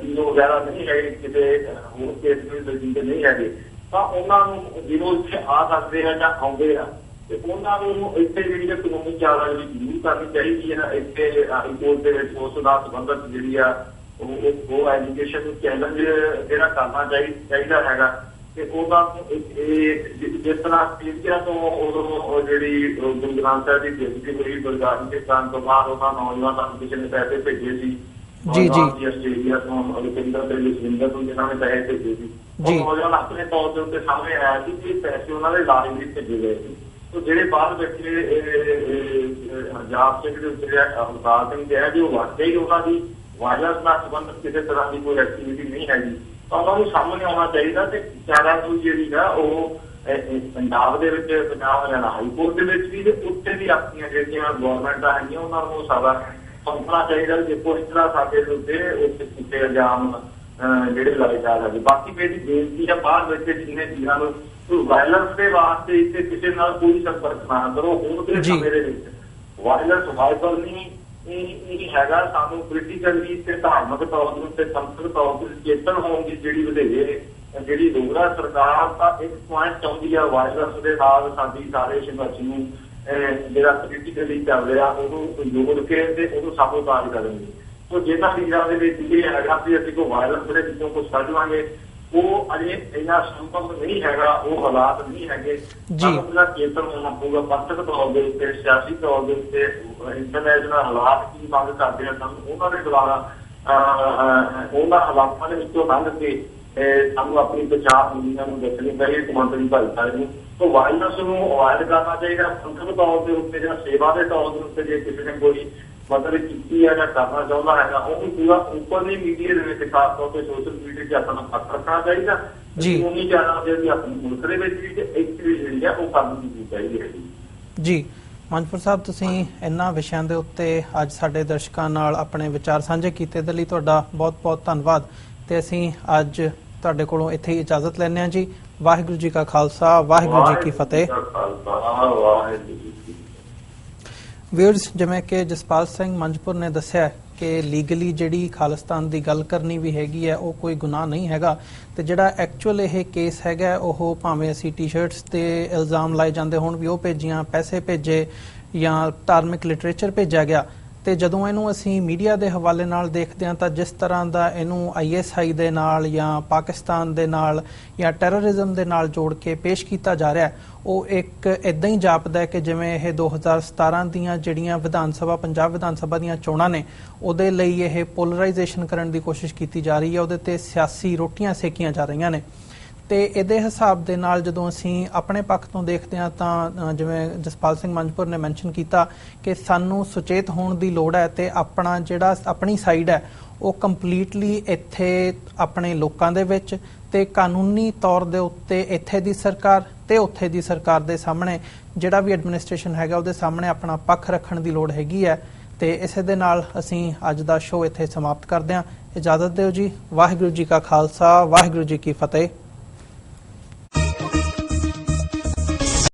B: ਚੀਜ਼ੋ ਵਗੈਰਾ ਨਹੀਂ ਹੈਗੇ, ਕਿਤੇ ਹੋਰ ਕੇਸ ਵਿੱਚ ਨਹੀਂ ਹੈਗੇ, ਤਾਂ ਉਹਨਾਂ ਨੂੰ ਜਦੋਂ ਇੱਥੇ ਆ ਸਕਦੇ ਆ ਜਾਂ ਆਉਂਦੇ ਆ ਤੇ ਉਹਨਾਂ ਨੂੰ ਇੱਥੇ ਜਿਹੜੀ ਕਾਨੂੰਨੀ ਕਾਰਵਾਈ ਜ਼ਰੂਰ ਕਰਨੀ ਚਾਹੀਦੀ ਹੈ। ਇੱਥੇ ਹਾਈਕੋਰਟ ਦੇ ਵਿੱਚ ਉਸ ਨਾਲ ਸੰਬੰਧਿਤ ਜਿਹੜੀ ਆ ਉਹ ਐਜੂਕੇਸ਼ਨ ਨੂੰ ਚੈਲੰਜ ਜਿਹੜਾ ਕਰਨਾ ਚਾਹੀਦਾ ਹੈਗਾ ਕਿ ਉਹਦਾ ਜਿਸ ਤਰ੍ਹਾਂ ਪੀੜ੍ਹੀਆਂ ਤੋਂ ਉਦੋਂ ਜਿਹੜੀ ਗੁਰੂ ਗ੍ਰੰਥ ਸਾਹਿਬ ਦੀ ਬੇਇੱਜ਼ਤੀ ਹੋਈ ਬਰਗਾੜੀ ਦੇ ਕਾਰਨ ਤੋਂ ਬਾਅਦ ਉਹਨਾਂ ਨੌਜਵਾਨਾਂ ਨੂੰ ਕਿਸੇ ਨੇ ਪੈਸੇ ਭੇਜੇ ਸੀ ਆਸਟ੍ਰੇਲੀਆ ਤੋਂ ਅਲਕਿੰਦਰ ਤੇ ਜਸਵਿੰਦਰ ਤੋਂ ਜਿਹਨਾਂ ਨੇ ਪੈਸੇ ਭੇਜੇ ਸੀ, ਉਹ ਨੌਜਵਾਨ ਆਪਣੇ ਤੌਰ ਦੇ ਉੱਤੇ ਸਾਹਮਣੇ ਆਇਆ ਸੀ ਕਿ ਪੈਸੇ ਉਹਨਾਂ ਦੇ ਇਲਾਜ ਲਈ ਭੇਜੇ ਗਏ ਸੀ। तो ਜਿਹੜੇ ਬਾਹਰ ਬੈਠੇ ਹਰਜਾਬ ਸਿੰਘ ਦੇ ਉੱਤੇ ਅਵਤਾਰ ਸਿੰਘ ਕਿਹਾ ਜੀ ਉਹ ਵਾਕਈ ਉਹਨਾਂ ਦੀ ਵਾਇਰਸ ਨਾਲ ਸੰਬੰਧਿਤ ਕਿਸੇ ਤਰ੍ਹਾਂ ਦੀ ਕੋਈ ਐਕਟੀਵਿਟੀ ਨਹੀਂ ਹੈਗੀ ਤਾਂ ਉਹਨਾਂ ਨੂੰ ਸਾਹਮਣੇ ਆਉਣਾ ਚਾਹੀਦਾ ਤੇ ਚਾਰਾ ਨੂੰ ਜਿਹੜੀ ਆ ਉਹ ਪੰਜਾਬ ਦੇ ਵਿੱਚ ਪੰਜਾਬ ਹਰਿਆਣਾ ਹਾਈ ਕੋਰਟ ਦੇ ਵਿੱਚ ਵੀ ਉੱਥੇ ਵੀ ਆਪਣੀਆਂ ਜਿਹੜੀਆਂ ਗਵਰਨਮੈਂਟਾਂ ਹੈਗੀਆਂ ਉਹਨਾਂ ਨੂੰ ਸਾਰਾ ਸੌਂਪਣਾ ਚਾਹੀਦਾ ਦੇਖੋ ਇਸ ਤਰ੍ਹਾਂ ਸਾਡੇ ਦੇ ਉੱਤੇ ਉੱਥੇ ਇਲਜ਼ਾਮ ਜਿਹੜੇ ਲਾਏ ਜਾ ਰਹੇ ਬਾਕੀ ਮੇਰੀ ਬੇਨਤੀ ਆ ਬਾਹਰ ਬੈਠੇ ਜਿੰਨੇ ਜੀਆਂ ਨੂੰ ਵਾਇਲੈਂਸ ਦੇ ਵਾਸਤੇ ਇੱਥੇ ਕਿਸੇ ਨਾਲ ਕੋਈ ਸੰਪਰਕ ਨਾ ਕਰੋ ਹੁਣ ਦੇ ਸਮੇਂ ਦੇ ਵਿੱਚ ਵਾਇਲੈਂਸ ਵਾਇਬਲ ਨਹੀਂ ਹੈਗਾ ਸਾਨੂੰ ਪੋਲੀਟੀਕਲੀ ਤੇ ਧਾਰਮਿਕ ਤੌਰ ਤੇ ਸੰਸਥਾਗਤ ਤੌਰ ਤੇ ਚੇਤਨ ਹੋਣ ਦੀ ਜਿਹੜੀ ਵਧੇਰੇ ਜਿਹੜੀ ਲੋੜਾ ਸਰਕਾਰ ਤਾਂ ਇੱਕ ਪੁਆਇੰਟ ਚਾਹੁੰਦੀ ਆ ਵਾਇਲੈਂਸ ਦੇ ਨਾਲ ਸਾਡੀ ਸਾਰੇ ਸੰਘਰਸ਼ ਨੂੰ ਜਿਹੜਾ ਪੋਲੀਟੀਕਲੀ ਚੱਲ ਰਿਹਾ ਉਹਨੂੰ ਜੋੜ ਕੇ ਤੇ ਉਹਨੂੰ ਸਾਬੋਤਾਜ ਕਰਨਗੇ ਸੋ ਜਿਹਨਾਂ ਚੀਜ਼ਾਂ ਦੇ ਵਿੱਚ ਇਹ ਹੈਗਾ ਵੀ ਅਸੀਂ ਕੋਈ ਵਾਇਲੈਂਸ ਦੇ ਵਿੱਚੋਂ ਕੁਛ ਕੱਢ ਲਾਂਗੇ ਉਹ ਅਜੇ ਇੰਨਾ ਸੰਭਵ ਨਹੀਂ ਹੈਗਾ ਉਹ ਹਾਲਾਤ ਨਹੀਂ ਹੈਗੇ ਆਪਣਾ ਚੇਤਨ ਹੋਣਾ ਪਊਗਾ ਪੰਥਕ ਤੌਰ ਦੇ ਉੱਤੇ ਸਿਆਸੀ ਤੌਰ ਦੇ ਉੱਤੇ ਇੰਟਰਨੈਸ਼ਨਲ ਹਾਲਾਤ ਕੀ ਮੰਗ ਕਰਦੇ ਆ ਸਾਨੂੰ ਉਹਨਾਂ ਦੇ ਦੁਆਰਾ ਉਹਨਾਂ ਹਾਲਾਤਾਂ ਦੇ ਵਿੱਚੋਂ ਲੰਘ ਕੇ ਸਾਨੂੰ ਆਪਣੀ ਪਛਾਣ ਦੁਨੀਆ ਨੂੰ ਦੱਸਣੀ ਚਾਹੀਦੀ ਕਮਾਂਡਰੀ ਭਾਈਚਾਰੇ ਨੂੰ ਤਾਂ ਵਾਇਲੈਂਸ ਨੂੰ ਅਵਾਇਡ ਕਰਨਾ ਚਾਹੀਦਾ ਪੰਥਕ ਤੌਰ ਦੇ ਉੱਤੇ ਜਾਂ ਸੇਵਾ ਦੇ ਤੌਰ ਦੇ ਉੱਤੇ ਜੇ ਕਿਸੇ ਨੇ ਕੋਈ ਮਦਦ ਕੀਤੀ ਹੈ ਜਾਂ ਕਰਨਾ ਚਾਹੁੰਦਾ ਹੈਗਾ ਉਹਨੂੰ ਪੂਰਾ ਉੱਪਰਲੀ ਮੀਡੀਆ ਦੇ ਵਿੱਚ ਖਾਸ ਤੌਰ ਤੇ ਸੋਸ਼ਲ ਮੀਡੀਆ 'ਚ ਆਪਣਾ ਪੱਖ ਰੱਖਣਾ ਚਾਹੀਦਾ ਉਹ ਨਹੀਂ ਜਾਣਾ ਚਾਹੀਦਾ ਆਪਣੀ ਮੁਲਕ ਦੇ ਵਿੱਚ ਵੀ ਤੇ ਇੱਥੇ ਜਿਹੜੀ ਆ ਉਹ ਕੰਮ ਕੀਤੀ ਚਾਹੀਦੀ ਹੈ ਜੀ
A: ਮੰਜਪੁਰ ਸਾਹਿਬ ਤੁਸੀਂ ਇਹਨਾਂ ਵਿਸ਼ਿਆਂ ਦੇ ਉੱਤੇ ਅੱਜ ਸਾਡੇ ਦਰਸ਼ਕਾਂ ਨਾਲ ਆਪਣੇ ਵਿਚਾਰ ਸਾਂਝੇ ਕੀਤੇ ਇਹਦੇ ਲਈ ਤੁਹਾਡਾ ਬਹੁਤ ਬਹੁਤ ਧੰਨਵਾਦ ਤੇ ਅਸੀਂ ਅੱਜ ਤੁਹਾਡੇ ਕੋਲੋਂ ਇੱਥੇ ਹੀ ਇਜਾਜ਼ਤ ਲੈਂਦੇ ਹਾਂ ਜੀ ਵਾਹਿਗੁਰੂ ਜੀ ਕਾ ਖਾਲਸਾ ਵਾਹਿਗੁਰੂ ਜੀ ਕੀ ਫਤਿਹ ਵਿਊਅਰਸ ਜਿਵੇਂ ਕਿ ਜਸਪਾਲ ਸਿੰਘ ਮੰਜਪੁਰ ਨੇ ਦੱਸਿਆ ਕਿ ਲੀਗਲੀ ਜਿਹੜੀ ਖਾਲਿਸਤਾਨ ਦੀ ਗੱਲ ਕਰਨੀ ਵੀ ਹੈਗੀ ਹੈ ਉਹ ਕੋਈ ਗੁਨਾਹ ਨਹੀਂ ਹੈਗਾ ਤੇ ਜਿਹੜਾ ਐਕਚੁਅਲ ਇਹ ਕੇਸ ਹੈਗਾ ਉਹ ਭਾਵੇਂ ਅਸੀਂ ਟੀ-ਸ਼ਰਟਸ ਤੇ ਇਲਜ਼ਾਮ ਲਾਏ ਜਾਂਦੇ ਹੋਣ ਵੀ ਉਹ ਭੇਜੀਆਂ ਪੈਸੇ ਭੇਜੇ ਜਾਂ ਧਾਰਮਿਕ ਲਿਟਰੇਚਰ ਭੇਜਿਆ ਗਿਆ ਤੇ ਜਦੋਂ ਇਹਨੂੰ ਅਸੀਂ ਮੀਡੀਆ ਦੇ ਹਵਾਲੇ ਨਾਲ ਦੇਖਦੇ ਹਾਂ ਤਾਂ ਜਿਸ ਤਰ੍ਹਾਂ ਦਾ ਇਹਨੂੰ ISI ਦੇ ਨਾਲ ਜਾਂ ਪਾਕਿਸਤਾਨ ਦੇ ਨਾਲ ਜਾਂ ਟੈਰਰਿਜ਼ਮ ਦੇ ਨਾਲ ਜੋੜ ਕੇ ਪੇਸ਼ ਕੀਤਾ ਜਾ ਰਿਹਾ ਉਹ ਇੱਕ ਇਦਾਂ ਹੀ ਜਾਪਦਾ ਕਿ ਜਿਵੇਂ ਇਹ 2017 ਦੀਆਂ ਜਿਹੜੀਆਂ ਪੰਜਾਬ ਵਿਧਾਨ ਸਭਾ ਦੀਆਂ ਚੋਣਾਂ ਨੇ ਉਹਦੇ ਲਈ ਇਹ ਪੋਲਰਾਈਜੇਸ਼ਨ ਕਰਨ ਦੀ ਕੋਸ਼ਿਸ਼ ਕੀਤੀ ਜਾ ਰਹੀ ਹੈ ਉਹਦੇ ਤੇ ਸਿਆਸੀ ਰੋਟੀਆਂ ਸੇਕੀਆਂ ਜਾ ਰਹੀਆਂ ਨੇ ਤੇ ਇਹਦੇ ਹਿਸਾਬ ਦੇ ਨਾਲ ਜਦੋਂ ਅਸੀਂ ਆਪਣੇ ਪੱਖ ਤੋਂ ਦੇਖਦੇ ਹਾਂ ਤਾਂ ਜਿਵੇਂ ਜਸਪਾਲ ਸਿੰਘ ਮੰਜਪੁਰ ਨੇ ਮੈਂਸ਼ਨ ਕੀਤਾ ਕਿ ਸਾਨੂੰ ਸੁਚੇਤ ਹੋਣ ਦੀ ਲੋੜ ਹੈ ਤੇ ਆਪਣੀ ਸਾਈਡ ਹੈ ਉਹ ਕੰਪਲੀਟਲੀ ਇੱਥੇ ਆਪਣੇ ਲੋਕਾਂ ਦੇ ਵਿੱਚ ਤੇ ਕਾਨੂੰਨੀ ਤੌਰ ਦੇ ਉੱਤੇ ਇੱਥੇ ਦੀ ਸਰਕਾਰ ਤੇ ਉੱਥੇ ਦੀ ਸਰਕਾਰ ਦੇ ਸਾਹਮਣੇ ਜਿਹੜਾ ਵੀ ਐਡਮਿਨਿਸਟ੍ਰੇਸ਼ਨ ਹੈਗਾ ਉਹਦੇ ਸਾਹਮਣੇ ਆਪਣਾ ਪੱਖ ਰੱਖਣ ਦੀ ਲੋੜ ਹੈਗੀ ਹੈ ਤੇ ਇਸੇ ਦੇ ਨਾਲ ਅਸੀਂ ਅੱਜ ਦਾ ਸ਼ੋਅ ਇੱਥੇ ਸਮਾਪਤ ਕਰਦੇ ਹਾਂ ਇਜਾਜ਼ਤ ਦਿਓ ਜੀ ਵਾਹਿਗੁਰੂ ਜੀ ਕਾ ਖਾਲਸਾ ਵਾਹਿਗੁਰੂ ਜੀ ਕੀ ਫਤਿਹ